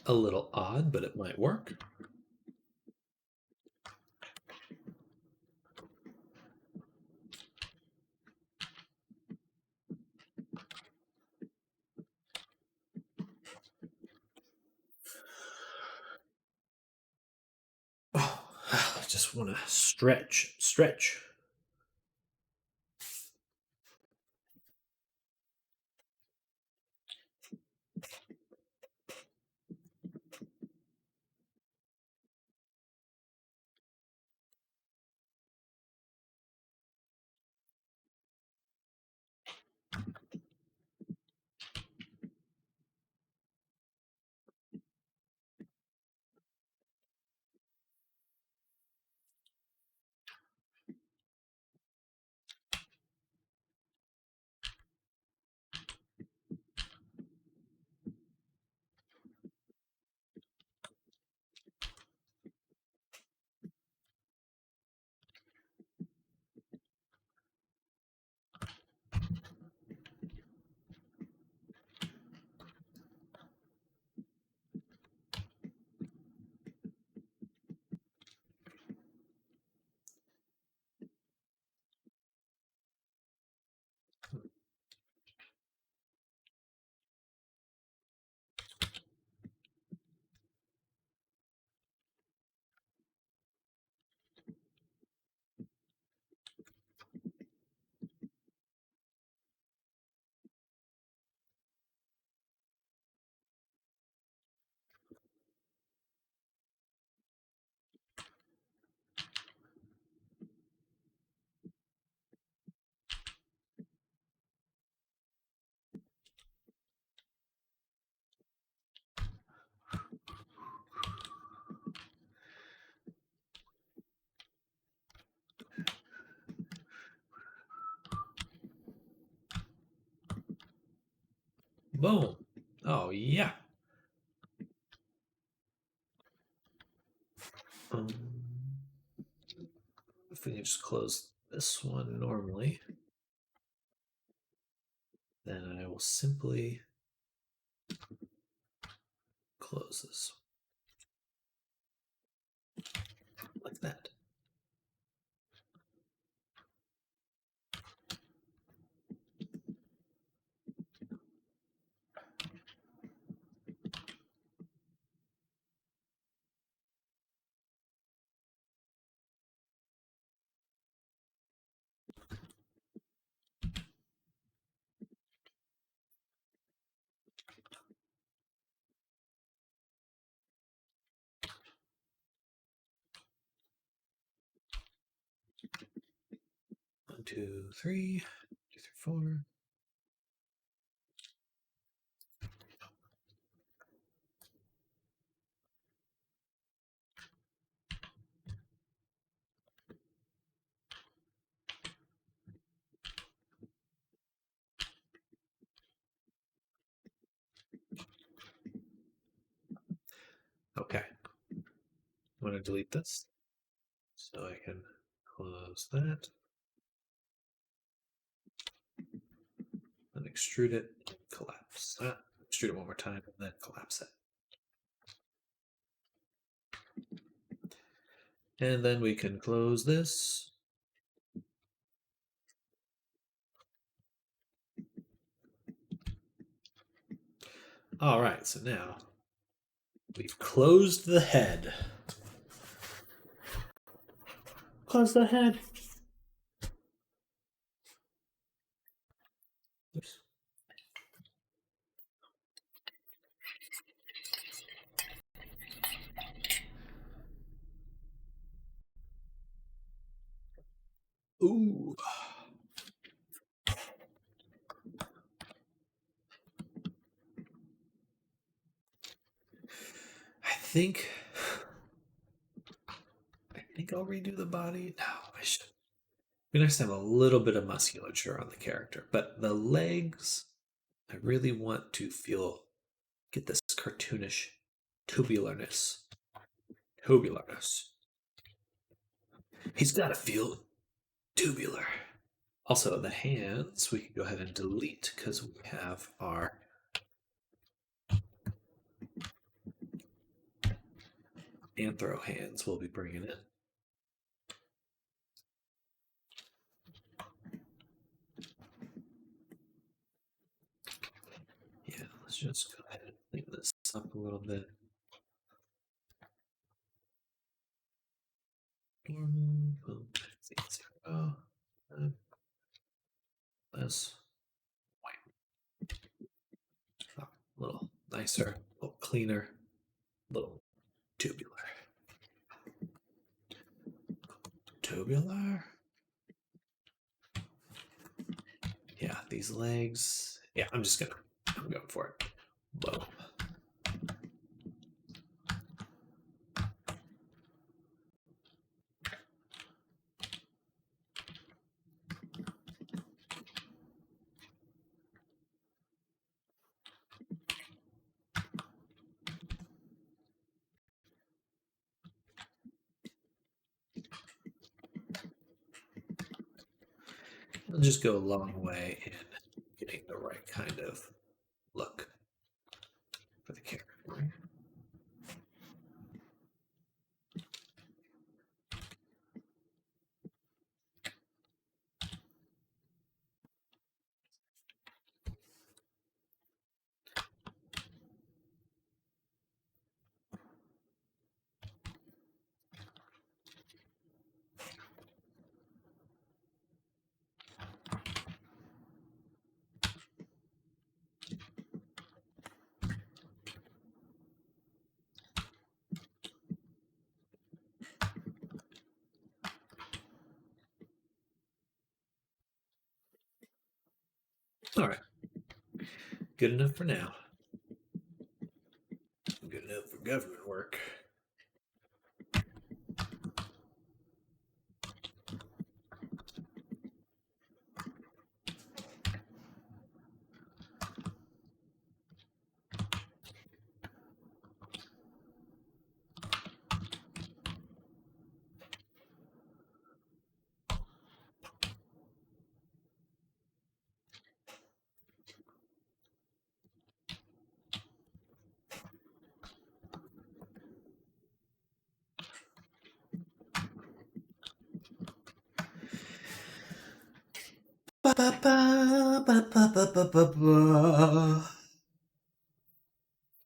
Speaker 1: A little odd, but it might work. Oh, I just want to stretch. Boom. Oh, yeah. If we can just close this one normally, then I will simply close this like that. One, two, three, 4. Okay. I'm going to delete this so I can close that. Then extrude it and collapse. Extrude it one more time and then collapse it. And then we can close this. All right, so now we've closed the head. Close the head. Oops. Ooh. I think I'll redo the body. No, I should. We next have a little bit of musculature on the character, but the legs, I really want to get this cartoonish tubularness. Tubularness. He's got to feel tubular. Also, the hands, we can go ahead and delete because we have our anthro hands we'll be bringing in. Yeah, let's just go ahead and clean this up a little bit. Normal, boom, 0, less white. A little nicer, a little cleaner, a little tubular. Tubular? Yeah, these legs. Yeah, I'm going for it. Boom. It'll just go a long way in getting the right kind of look for the character. All right. Good enough for now. Good enough for government work.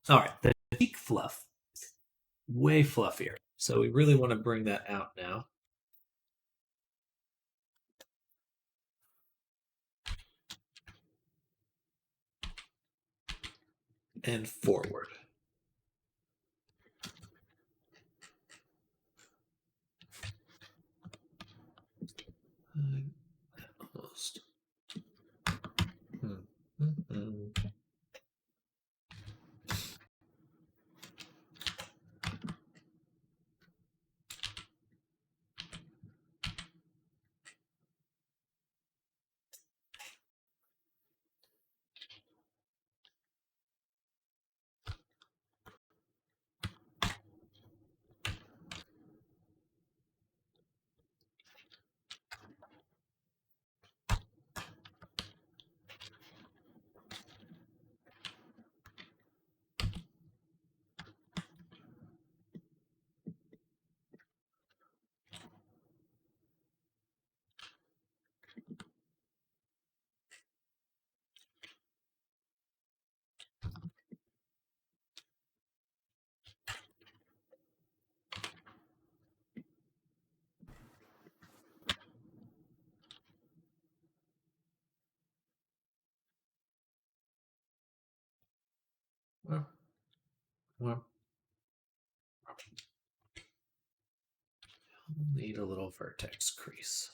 Speaker 1: All right, the cheek fluff, way fluffier. So we really want to bring that out now. And forward. Almost. Well, need a little vertex crease.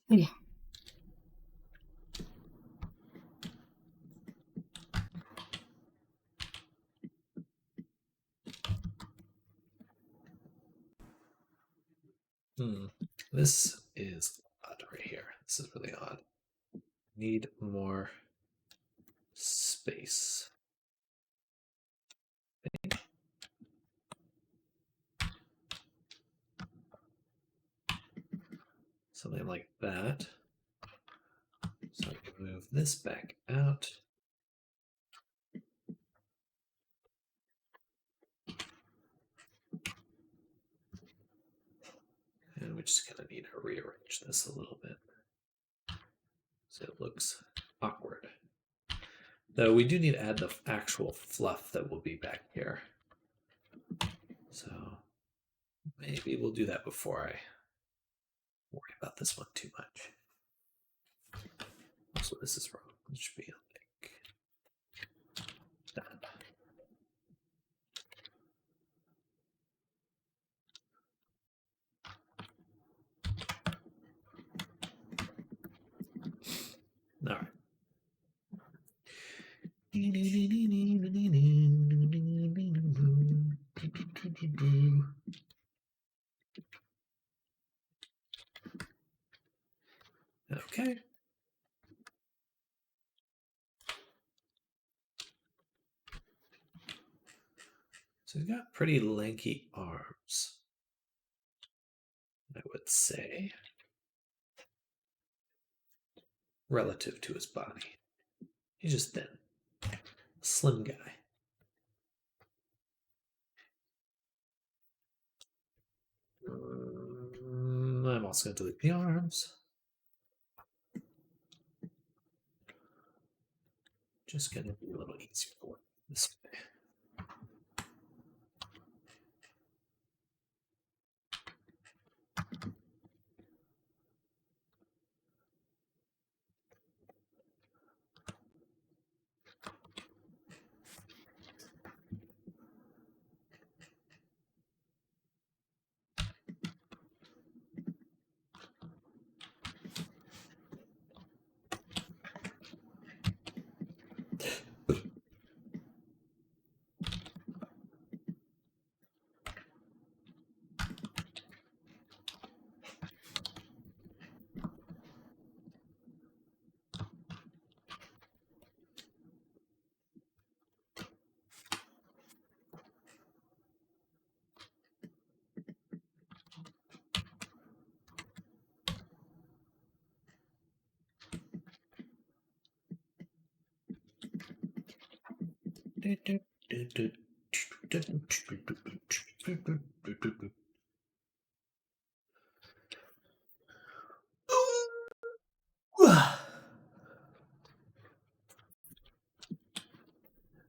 Speaker 2: Yeah.
Speaker 1: This is odd right here. This is really odd. Need more space. Something like that. So I can move this back out. And we just kind of need to rearrange this a little bit. So it looks awkward. Though we do need to add the actual fluff that will be back here. So maybe we'll do that before I worry about this one too much. So this is wrong. It should be like that. All right. Okay. So he's got pretty lanky arms, I would say, relative to his body. He's just thin, slim guy. I'm also going to delete the arms. Just going to be a little easier to work this way.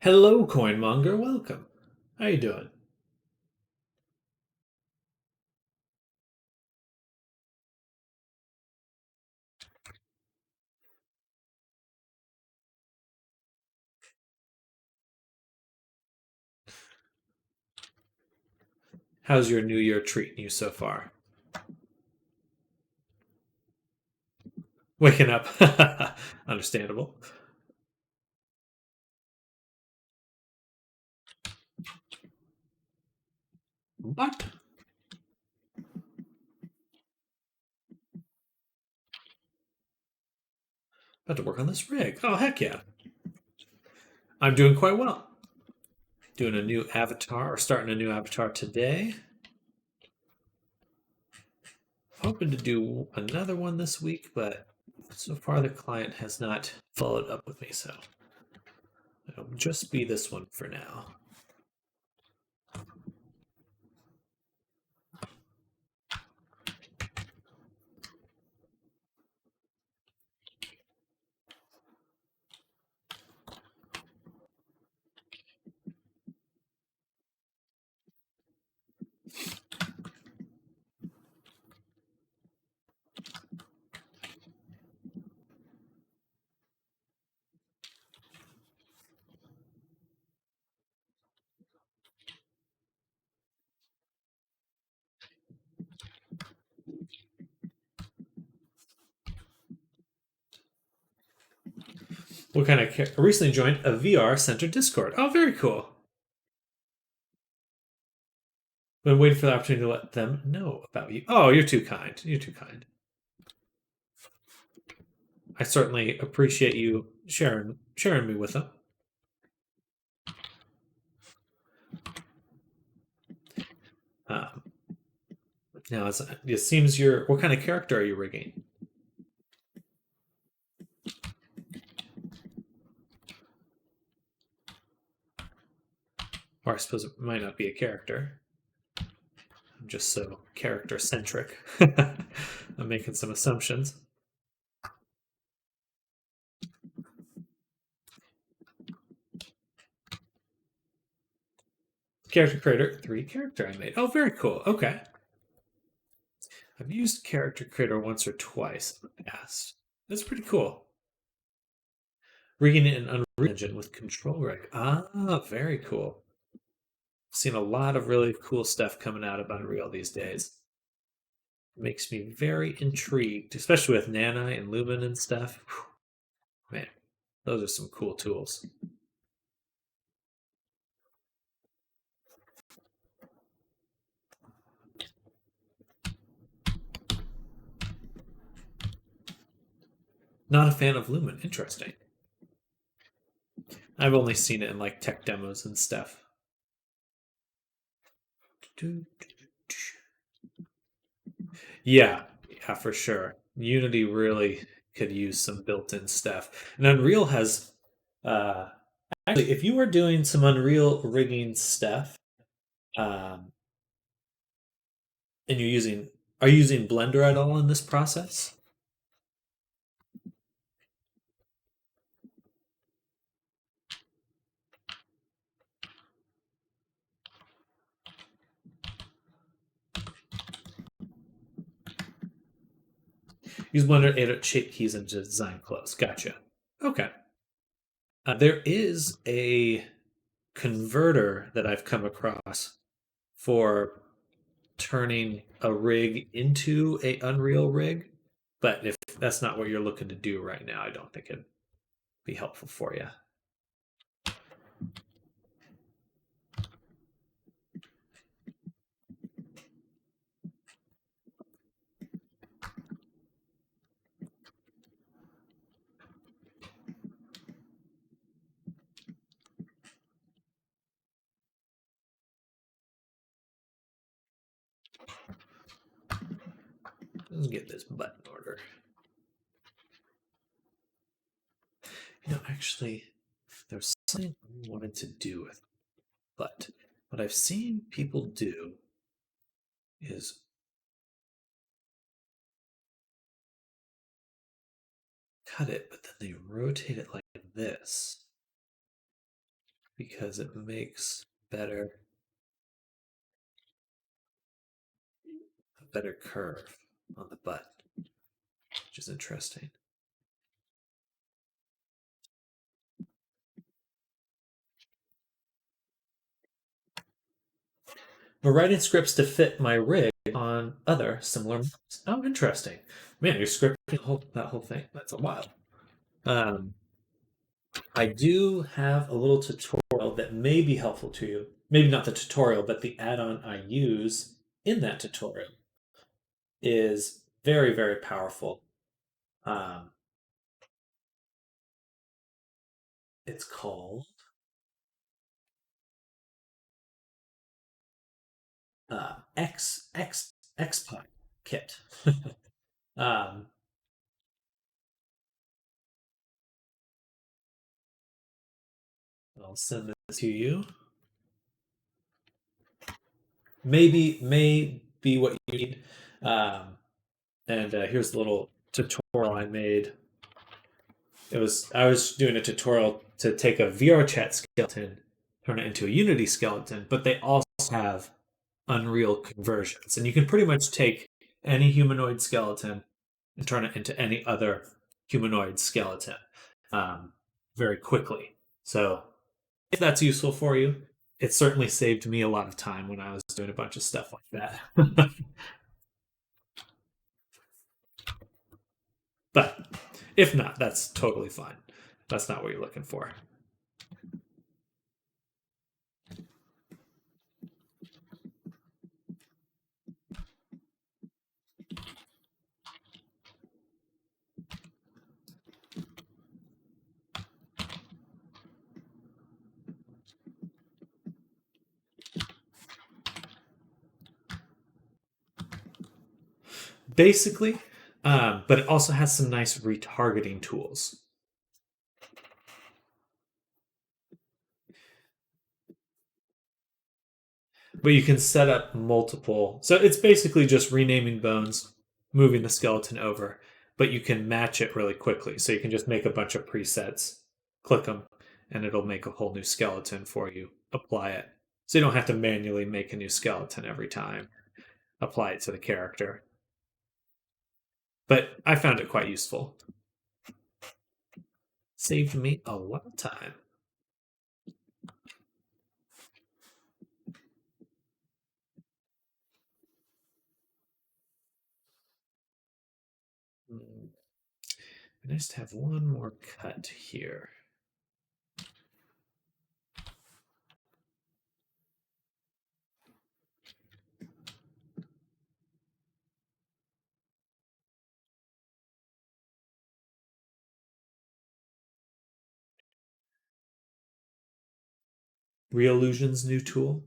Speaker 1: Hello, Coinmonger. Welcome. How you doing? How's your New Year treating you so far? Waking up. Understandable. What? About to work on this rig. Oh, heck yeah. I'm doing quite well. Doing a new avatar, or starting a new avatar today. Hoping to do another one this week, but so far the client has not followed up with me, so it'll just be this one for now. What kind of recently joined a VR centered Discord? Oh, very cool. Been waiting for the opportunity to let them know about you. Oh, you're too kind. You're too kind. I certainly appreciate you sharing me with them. Um, now it seems you're. What kind of character are you rigging? Or I suppose it might not be a character. I'm just so character centric. I'm making some assumptions. Character creator 3 character I made. Oh, very cool. Okay. I've used character creator once or twice in the past. That's pretty cool. Rigging it in Unreal Engine with control rig. Ah, very cool. Seen a lot of really cool stuff coming out of Unreal these days. Makes me very intrigued, especially with Nana and Lumen and stuff. Whew, man, those are some cool tools. Not a fan of Lumen. Interesting. I've only seen it in like tech demos and stuff. Yeah, yeah, for sure. Unity really could use some built-in stuff. And Unreal has actually if you were doing some Unreal rigging stuff, um, and are you using Blender at all in this process? Use Blender to edit shape keys and design clothes. Gotcha. Okay. There is a converter that I've come across for turning a rig into a Unreal rig, but if that's not what you're looking to do right now, I don't think it'd be helpful for you. Let's get this button order. Actually, there's something I wanted to do with, but what I've seen people do is cut it, but then they rotate it like this because it makes a better curve on the butt, which is interesting. We're writing scripts to fit my rig on other similar maps. Oh, interesting. Man, you're scripting that whole thing. That's a while. I do have a little tutorial that may be helpful to you. Maybe not the tutorial, but the add-on I use in that tutorial is very, very powerful. It's called XPod kit. um, I'll send this to you. May be what you need. And here's the little tutorial I made. I was doing a tutorial to take a VR chat skeleton, turn it into a Unity skeleton, but they also have Unreal conversions, and you can pretty much take any humanoid skeleton and turn it into any other humanoid skeleton very quickly. So if that's useful for you, it certainly saved me a lot of time when I was doing a bunch of stuff like that. But if not, that's totally fine. That's not what you're looking for. Basically, but it also has some nice retargeting tools. But you can set up multiple. So it's basically just renaming bones, moving the skeleton over, but you can match it really quickly. So you can just make a bunch of presets, click them, and it'll make a whole new skeleton for you. Apply it. So you don't have to manually make a new skeleton every time. Apply it to the character. But I found it quite useful. Saved me a lot of time. Hmm. I just have one more cut here. Real Illusion's new tool.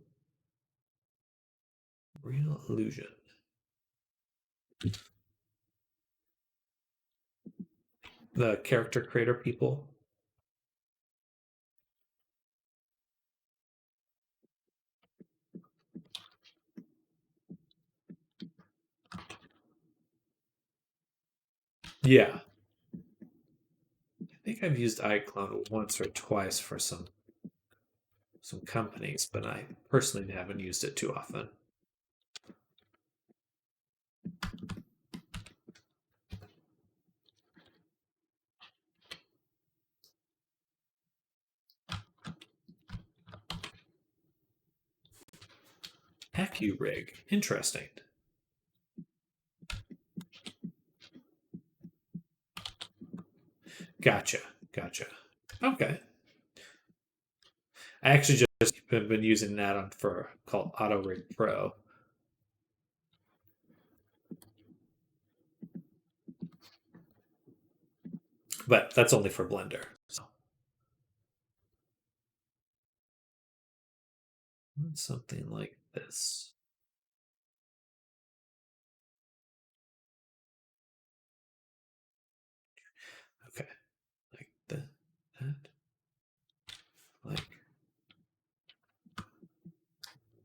Speaker 1: Real Illusion. The character creator people. Yeah. I think I've used iClone once or twice for some companies, but I personally haven't used it too often. AccuRig. Interesting. Gotcha. Gotcha. Okay. I actually just have been using that on for called AutoRig Pro. But that's only for Blender. So something like this. Okay. Like that. Like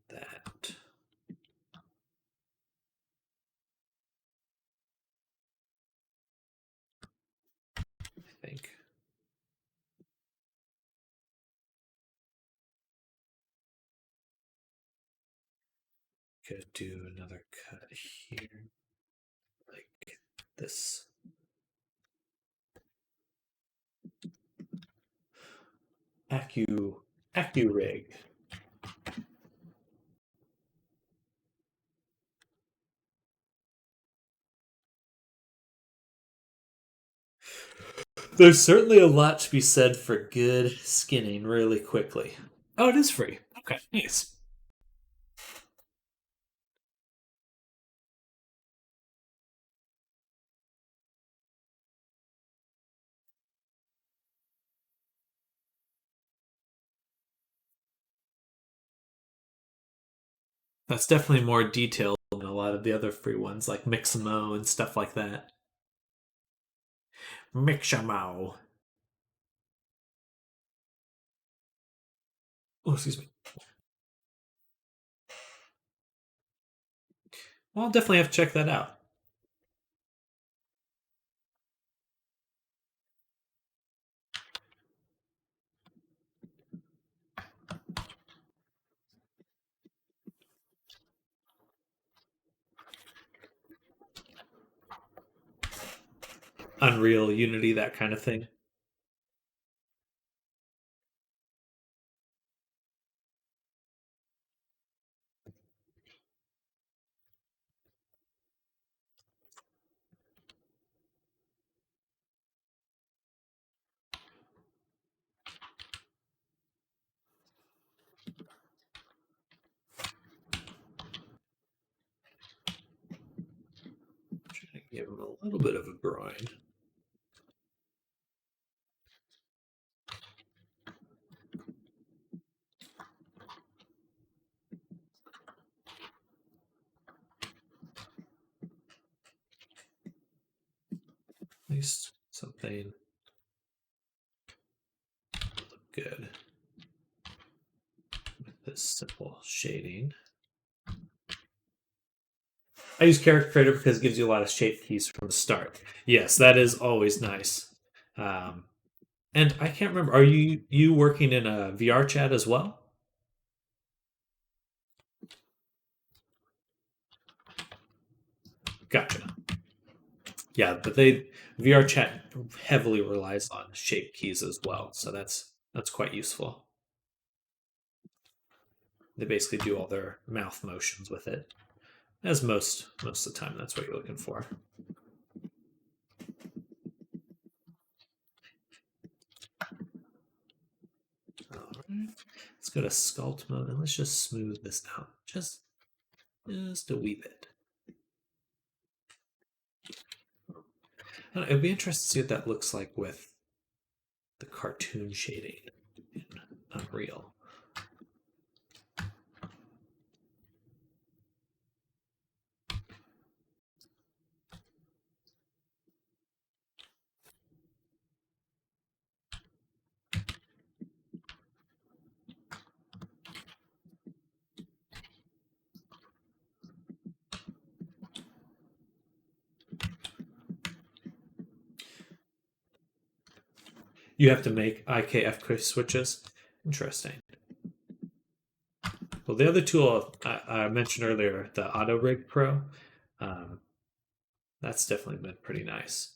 Speaker 1: that. I think. Could do another cut here. Like this. AccuRig. There's certainly a lot to be said for good skinning really quickly. Oh, it is free. Okay, nice. That's definitely more detailed than a lot of the other free ones, like Mixamo and stuff like that. Mixamo. Oh, excuse me. Well, I'll definitely have to check that out. Unreal, Unity, that kind of thing. Give him a little bit of a groin. At least something look good with this simple shading. I use Character Creator because it gives you a lot of shape keys from the start. Yes, that is always nice. And I can't remember. Are you working in a VR chat as well? Gotcha. Yeah, but VR chat heavily relies on shape keys as well, so that's quite useful. They basically do all their mouth motions with it, as most of the time that's what you're looking for. All right, let's go to sculpt mode and let's just smooth this out just a wee bit. It'd be interesting to see what that looks like with the cartoon shading in Unreal. You have to make IKF switches. Interesting. Well, the other tool I mentioned earlier, the Auto Rig Pro, um, that's definitely been pretty nice.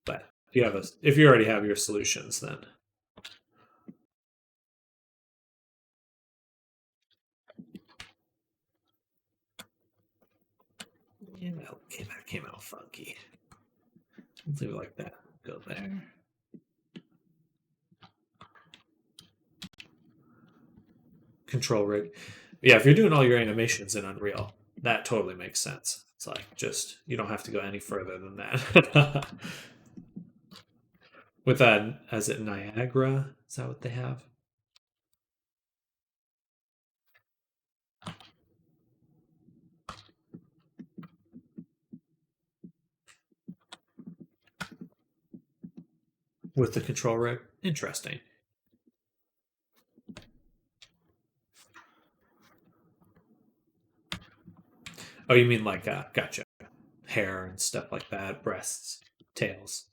Speaker 1: But if you already have your solutions, then yeah, that came out funky. Let's leave it like that. Go there. Control rig. Yeah, if you're doing all your animations in Unreal, that totally makes sense. It's like just you don't have to go any further than that. With that, as it Niagara, is that what they have? With the control rig? Interesting. Oh, you mean like gotcha. Hair and stuff like that, breasts, tails.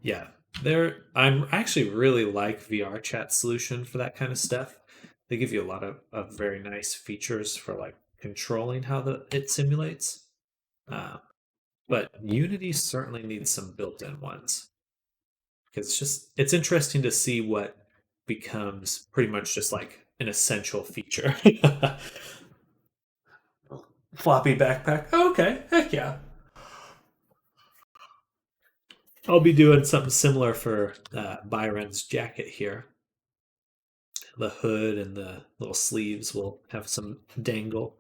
Speaker 1: Yeah. I'm actually really like VR chat solution for that kind of stuff. They give you a lot of very nice features for like controlling how it simulates. Uh, but Unity certainly needs some built-in ones. It's interesting to see what becomes pretty much just like an essential feature. Floppy backpack. Oh, okay, heck yeah. I'll be doing something similar for Byron's jacket here. The hood and the little sleeves will have some dangle.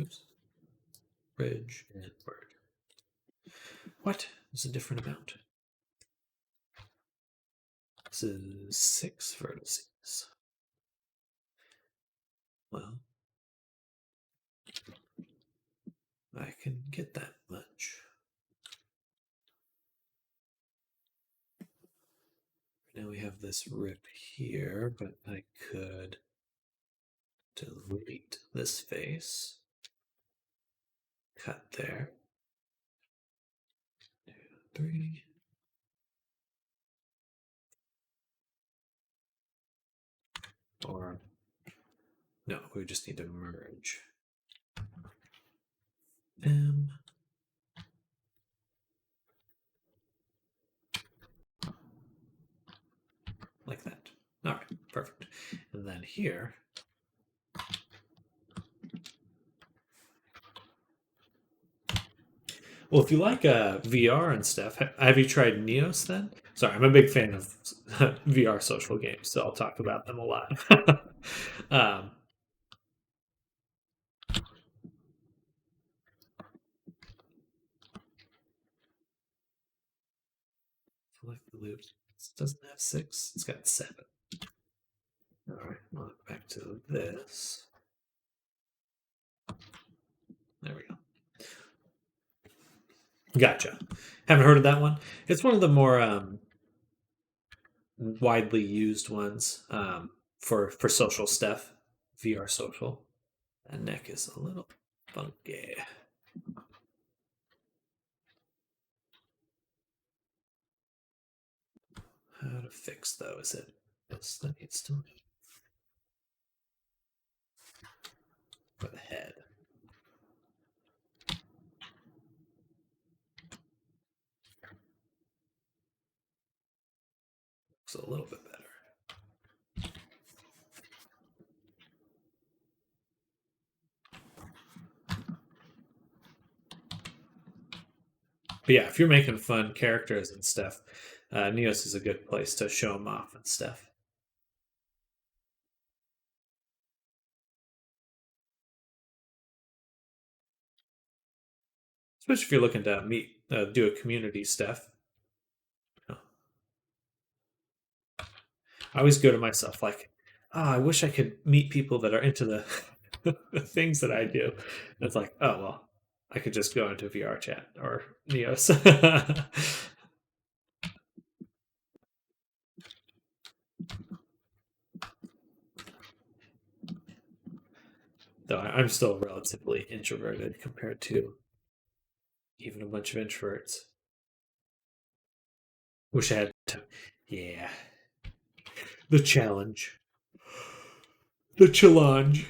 Speaker 1: Oops. Bridge and word. What? It's a different amount. This is 6 vertices. Well, I can get that much. Now we have this rip here, but I could delete this face. Cut there. 2, 3. Or, no, we just need to merge. M. Like that. All right, perfect. And then here, Well, if you like VR and stuff, have you tried Neos then? Sorry, I'm a big fan of VR social games, so I'll talk about them a lot. um, Select the loop. It doesn't have six, it's got seven. All right, well, back to this. There we go. Gotcha. Haven't heard of that one. It's one of the more widely used ones for social stuff. VR social. That neck is a little funky. How to fix though? Is it this that needs to for the head? Looks a little bit better. But yeah, if you're making fun characters and stuff, Neos is a good place to show them off and stuff. Especially if you're looking to do a community stuff. I always go to myself like, oh, I wish I could meet people that are into the things that I do. And it's like, oh well, I could just go into VR chat or Neos. Though I'm still relatively introverted compared to even a bunch of introverts. Wish I had to. Yeah. The challenge. The challenge.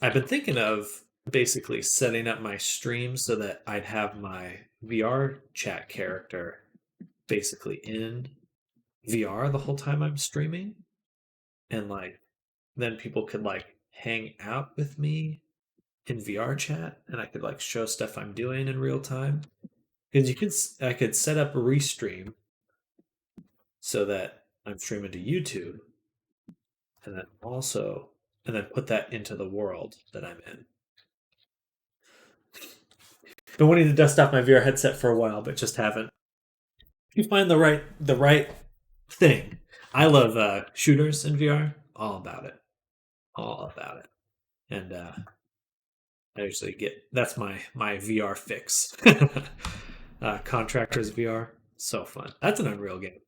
Speaker 1: I've been thinking of basically setting up my stream so that I'd have my VR chat character basically in VR the whole time I'm streaming. And like, then people could like hang out with me in VR chat and I could like show stuff I'm doing in real time. Because I could set up a restream so that I'm streaming to YouTube and then also, and then put that into the world that I'm in. Been wanting to dust off my VR headset for a while, but just haven't. You find the right thing. I love shooters in VR. All about it. All about it. And I usually get that's my VR fix. Contractors VR, so fun. That's an Unreal game.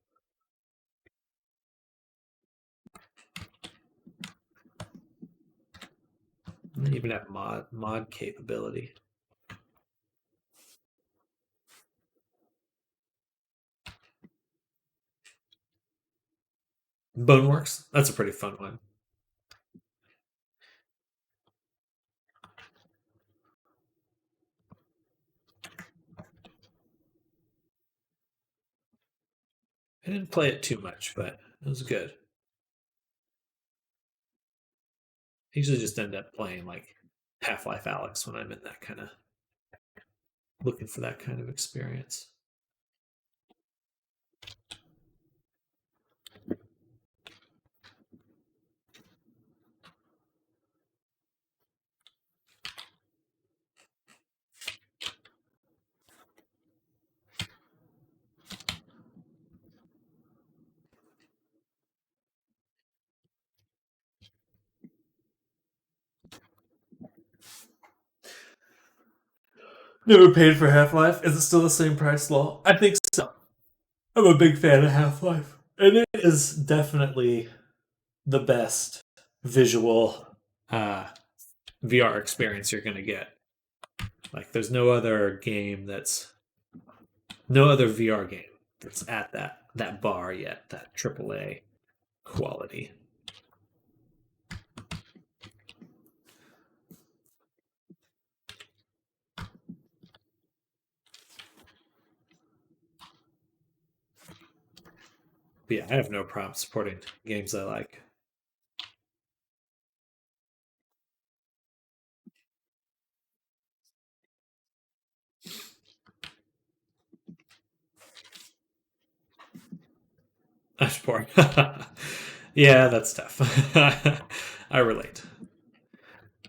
Speaker 1: They even have mod capability. Boneworks, that's a pretty fun one. I didn't play it too much, but it was good. I usually just end up playing like Half-Life Alex when I'm in that kind of looking for that kind of experience. Never paid for Half-Life. Is it still the same price, lol? I think so. I'm a big fan of Half-Life. And it is definitely the best visual uh, VR experience you're going to get. Like, there's no other VR game that's at that bar yet, that AAA quality. But But yeah, I have no problem supporting games I like. I support. Yeah, that's tough. I relate.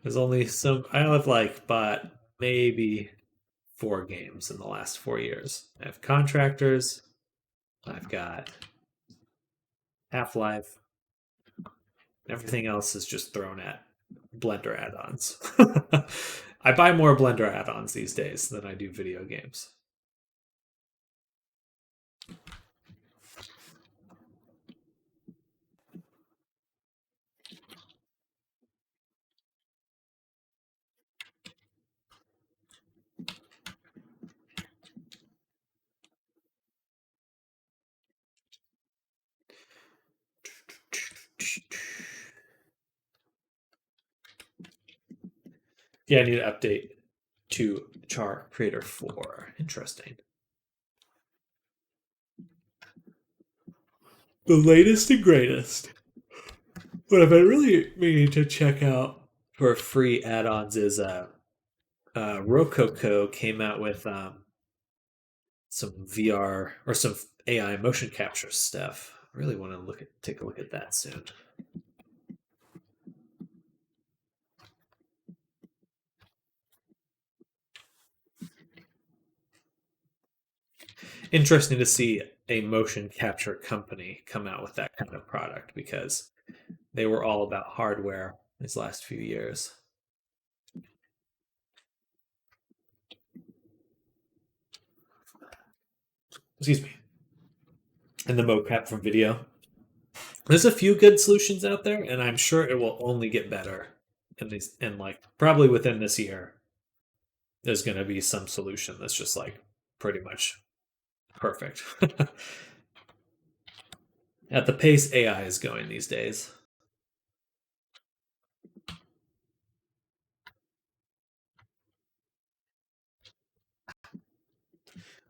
Speaker 1: There's only some. I have like bought maybe 4 games in the last 4 years. I have Contractors. I've got Half Life. Everything else is just thrown at Blender add-ons. I buy more Blender add-ons these days than I do video games. Yeah, I need to update to Char Creator 4. Interesting. The latest and greatest. What I've been really meaning to check out for free add-ons is Rococo came out with some VR or some AI motion capture stuff. I really want to take a look at that soon. Interesting to see a motion capture company come out with that kind of product because they were all about hardware these last few years. Excuse me. And the mocap from video. There's a few good solutions out there, and I'm sure it will only get better. And like probably within this year, there's going to be some solution that's just like pretty much perfect. At the pace AI is going these days.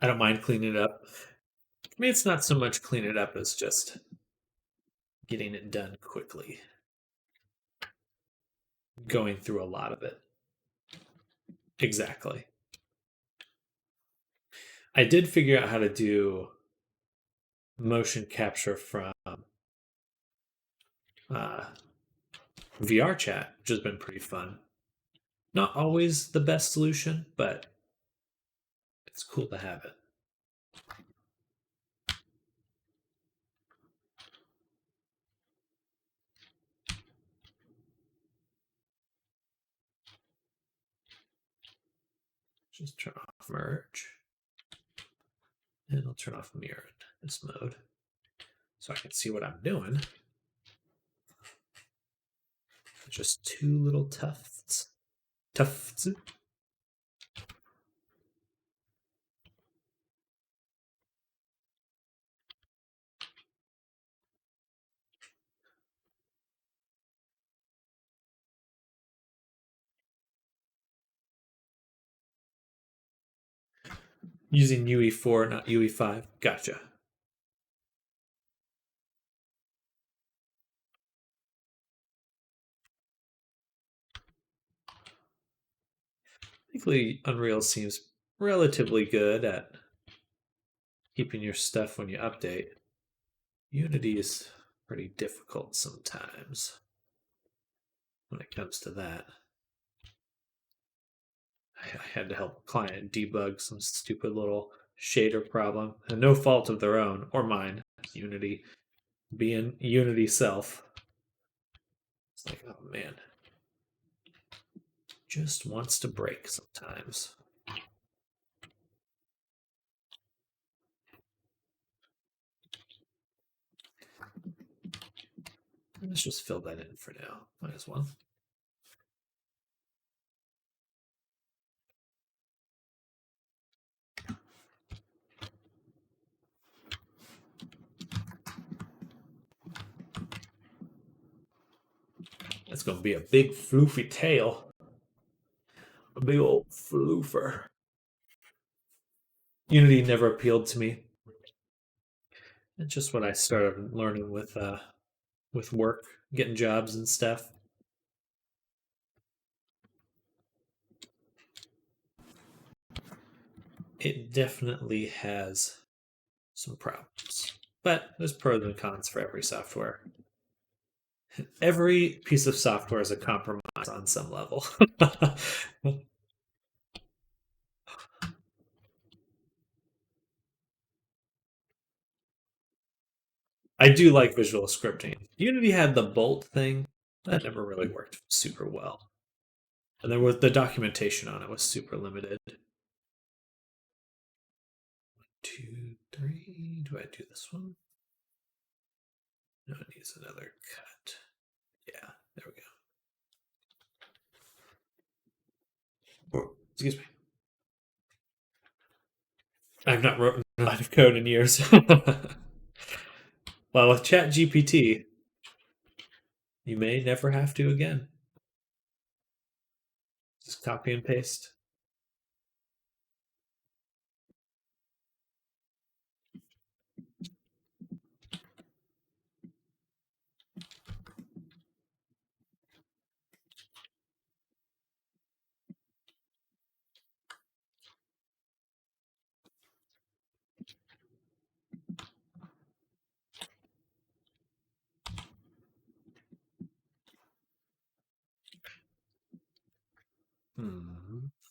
Speaker 1: I don't mind cleaning it up. I mean, it's not so much clean it up as just getting it done quickly, going through a lot of it. Exactly. I did figure out how to do motion capture from uh, VR chat, which has been pretty fun. Not always the best solution, but it's cool to have it. Just turn off merge. And I'll turn off mirror in this mode so I can see what I'm doing. Just 2 little tufts. Tufts. Using UE4, not UE5. Gotcha. Thankfully, Unreal seems relatively good at keeping your stuff when you update. Unity is pretty difficult sometimes when it comes to that. I had to help a client debug some stupid little shader problem, and no fault of their own or mine. Unity being Unity self. It's like, oh man, just wants to break sometimes. Let's just fill that in for now. Might as well. That's going to be a big floofy tail. A big old floofer. Unity never appealed to me. It's just what I started learning with work, getting jobs and stuff. It definitely has some problems, but there's pros and cons for every software. Every piece of software is a compromise on some level. I do like visual scripting. Unity had the bolt thing that never really worked super well, and there was the documentation on it was super limited. 2, 3. Do I do this one? No, it needs another cut. Yeah, there we go. Oh, excuse me. I've not written a line of code in years. Well, with ChatGPT, you may never have to again. Just copy and paste.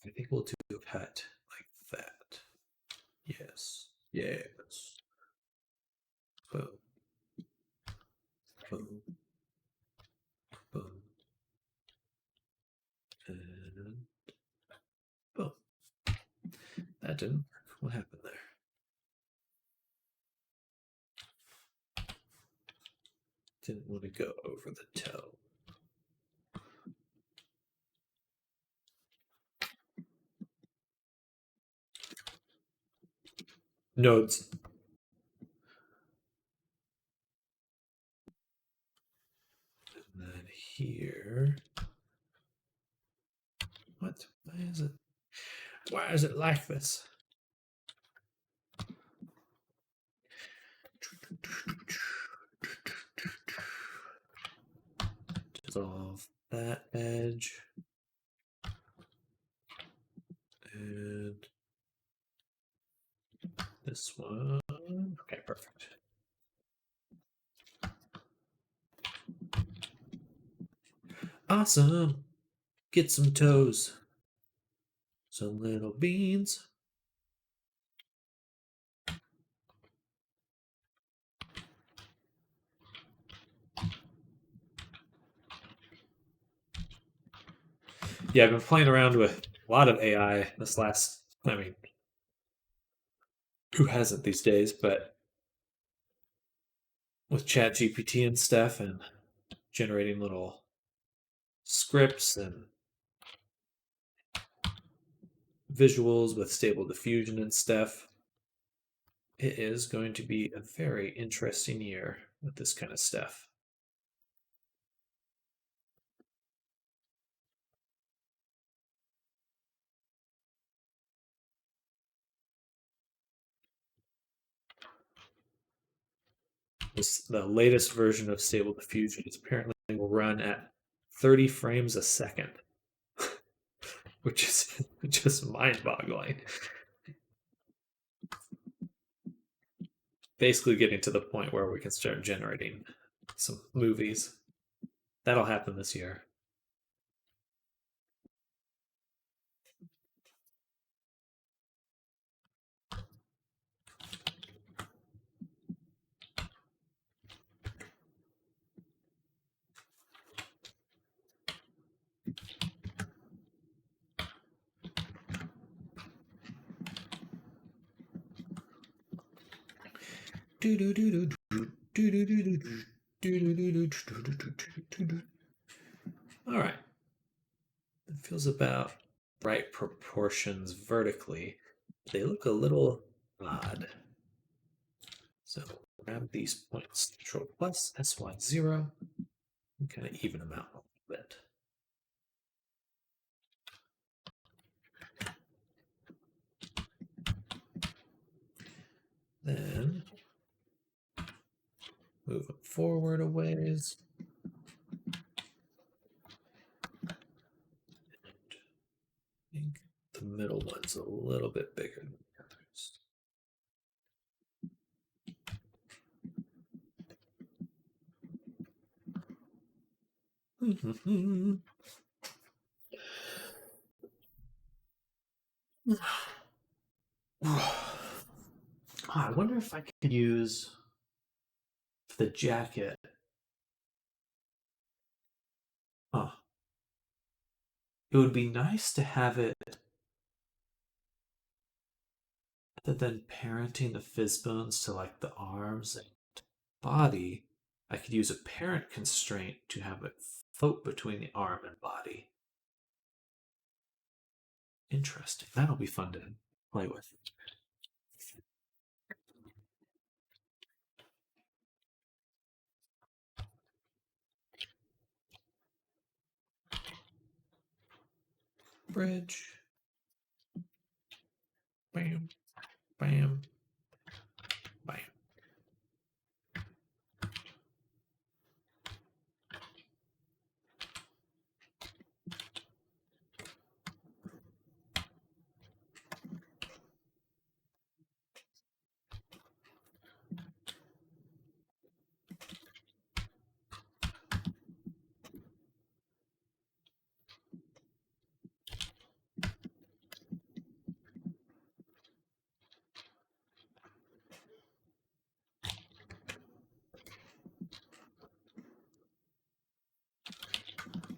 Speaker 1: I think we'll do a cut like that. Yes. Yes. Boom. Boom. Boom. And boom. That didn't work. What happened there? Didn't want to go over the toe. Nodes. And then here. What? Why is it? Why is it like this? Dissolve that edge. And this one. Okay, perfect. Awesome. Get some toes. Some little beans. Yeah, I've been playing around with a lot of AI this last. I mean, who hasn't these days? But with Chat GPT and stuff, and generating little scripts and visuals with stable diffusion and stuff. It is going to be a very interesting year with this kind of stuff. The latest version of Stable Diffusion is apparently will run at 30 frames a second, which is just mind-boggling. Basically, getting to the point where we can start generating some movies. That'll happen this year. All right. It feels about right proportions vertically. They look a little odd. So grab these points, Control plus SY0, and kind of even them out a little bit. Then move them forward a ways. I think the middle one's a little bit bigger than the others. I wonder if I could use the jacket. Huh. It would be nice to have it, rather than parenting the Fizzbones to like the arms and body, I could use a parent constraint to have it float between the arm and body. Interesting. That'll be fun to play with. Bridge. Bam. Bam. Bam.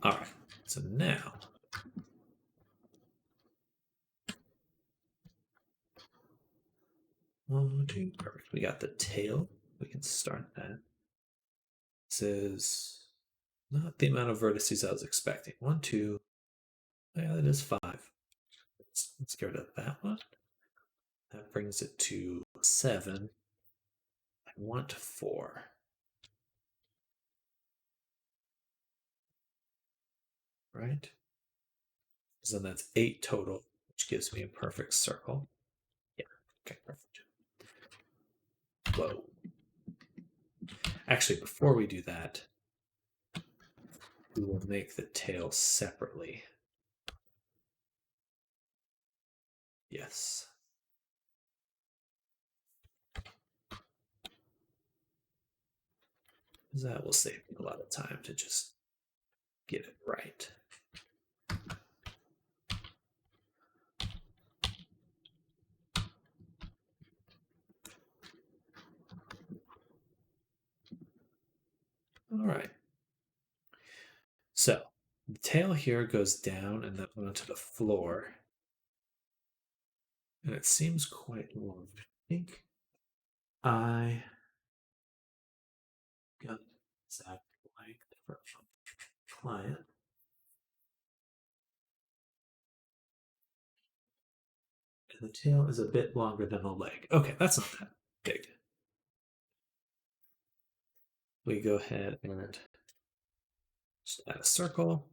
Speaker 1: All right. So now one, two, perfect. We got the tail. We can start that. This is not the amount of vertices I was expecting. One, two. Yeah, that is five. Let's get rid of that one. That brings it to 7. I want 4. Right? So then that's 8 total, which gives me a perfect circle. Yeah, okay, perfect. Whoa. Actually, before we do that, we will make the tail separately. Yes. That will save me a lot of time to just get it right. All right. So the tail here goes down and then onto the floor. And it seems quite long. I think I got exact length for client. And the tail is a bit longer than the leg. Okay, that's not that big. We go ahead and just add a circle.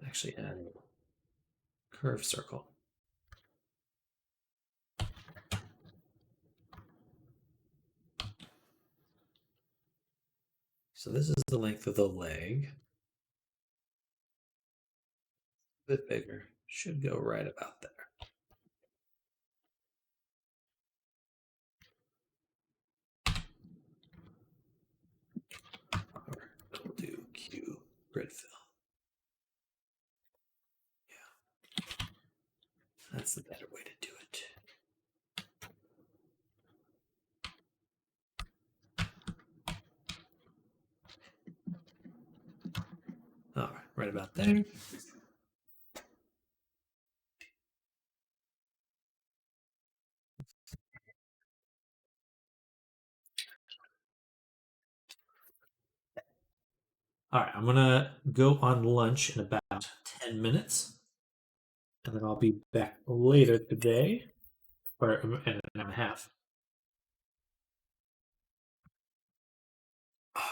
Speaker 1: Actually add a curved circle. So this is the length of the leg. A bit bigger. Should go right about there. Or we'll do Q grid fill. Yeah. That's the better way to do it. All right, right about there. All right, I'm gonna go on lunch in about 10 minutes, and then I'll be back later today, or in an hour and a half,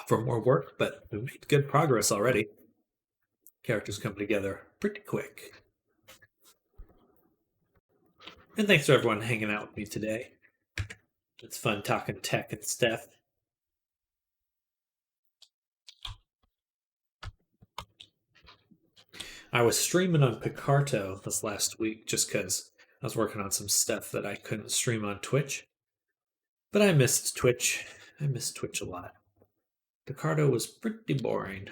Speaker 1: for more work. But we made good progress already. characters come together pretty quick. And thanks to everyone hanging out with me today. It's fun talking tech and stuff. I was streaming on Picarto this last week just because I was working on some stuff that I couldn't stream on Twitch. But I missed Twitch. I missed Twitch a lot. Picarto was pretty boring.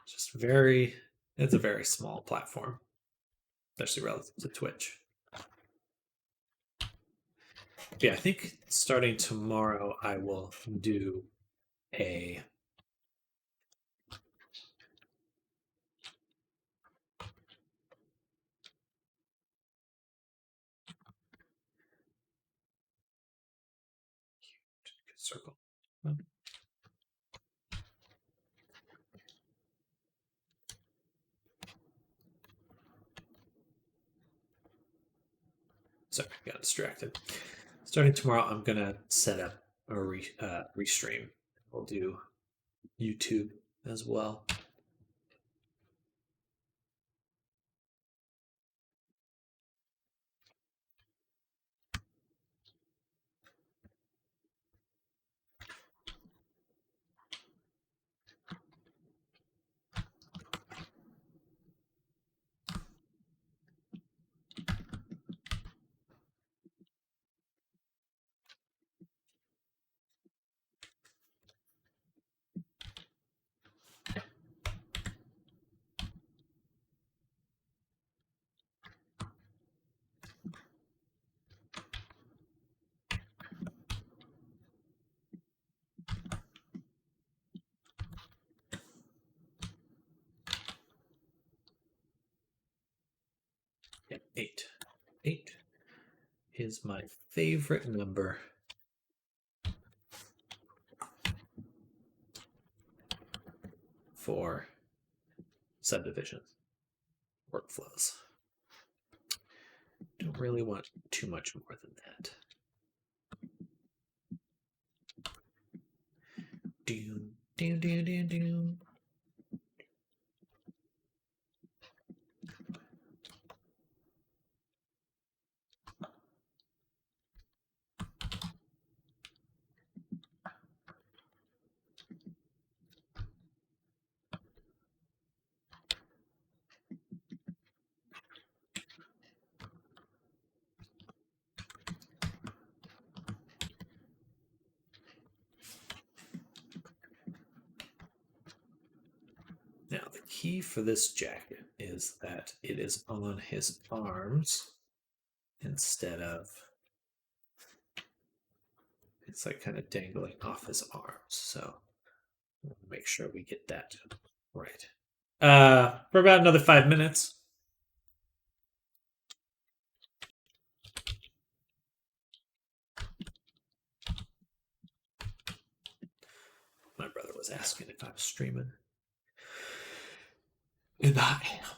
Speaker 1: Just it's a very small platform, especially relative to Twitch. But yeah, I think starting tomorrow I will do a circle. Sorry, got distracted. Starting tomorrow, I'm gonna set up a restream. We'll do YouTube as well. Yeah, 8. 8 is my favorite number. For subdivision workflows. Don't really want too much more than that. Doom, doom, doom, doom, doom. Now, the key for this jacket is that it is on his arms instead of, it's like kind of dangling off his arms. So we'll make sure we get that right. For about another 5 minutes. My brother was asking if I was streaming. And I am.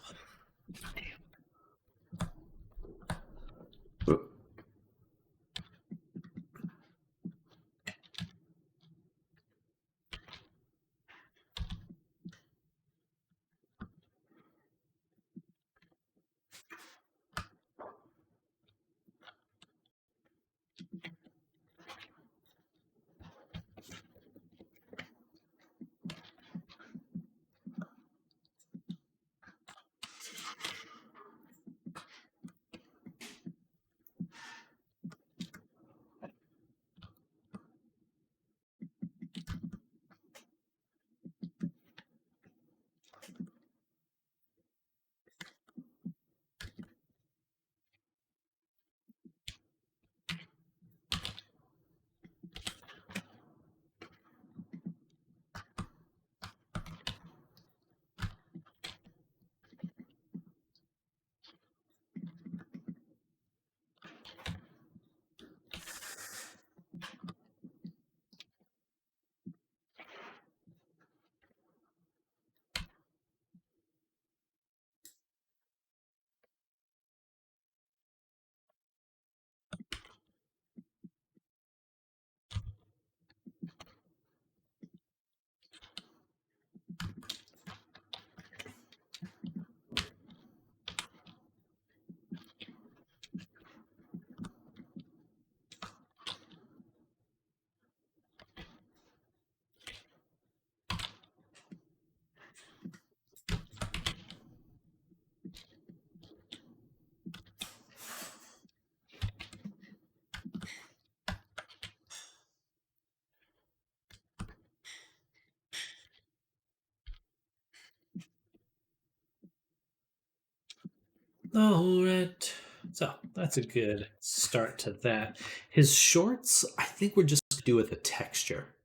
Speaker 1: All right. So that's a good start to that. His shorts, I think we're just gonna do with the texture.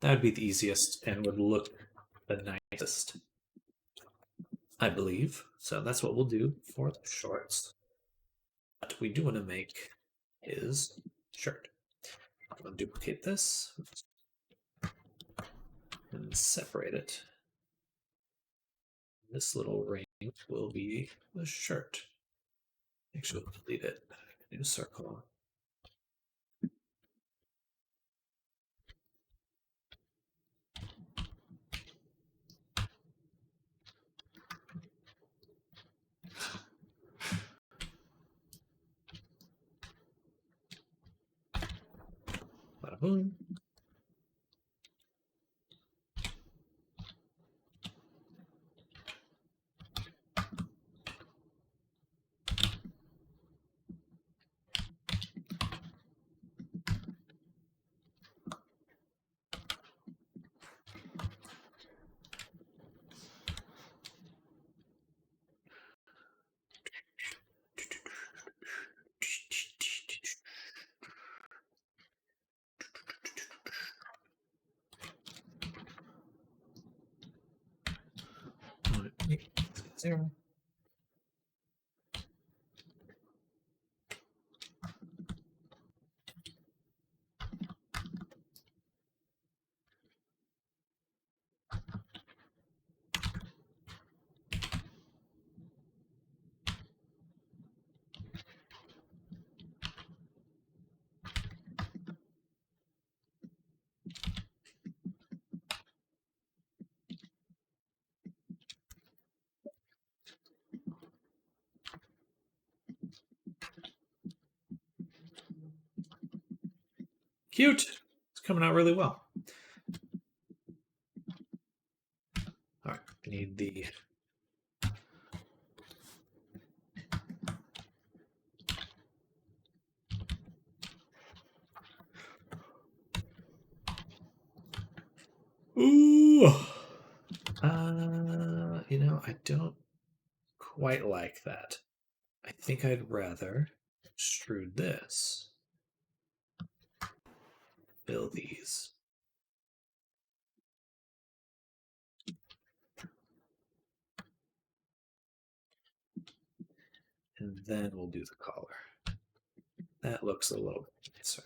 Speaker 1: That would be the easiest and would look the nicest, I believe. So that's what we'll do for the shorts. But we do want to make his shirt. I'm going to duplicate this and separate it. This little ring will be the shirt. Actually, we'll delete it. New circle. Bada boom. Zero. Cute. It's coming out really well. All right, we need the ooh. I don't quite like that. I think I'd rather extrude this. Fill these. And then we'll do the collar. That looks a little bit nicer.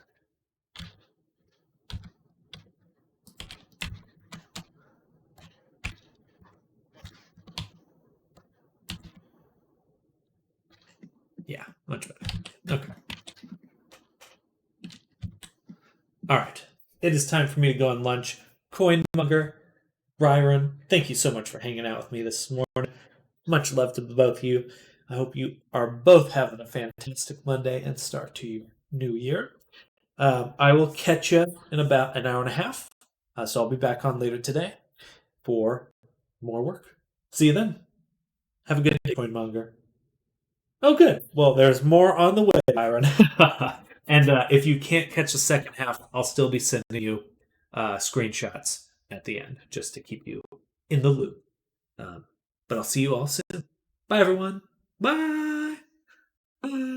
Speaker 1: Yeah, much better. Okay. All right. It is time for me to go on lunch. Coinmonger, Byron, thank you so much for hanging out with me this morning. Much love to both of you. I hope you are both having a fantastic Monday and start to your new year. I will catch you in about an hour and a half. So I'll be back on later today for more work. See you then. Have a good day, Coinmonger. Oh, good. Well, there's more on the way, Byron. And if you can't catch the second half, I'll still be sending you screenshots at the end just to keep you in the loop. But I'll see you all soon. Bye, everyone. Bye. Bye.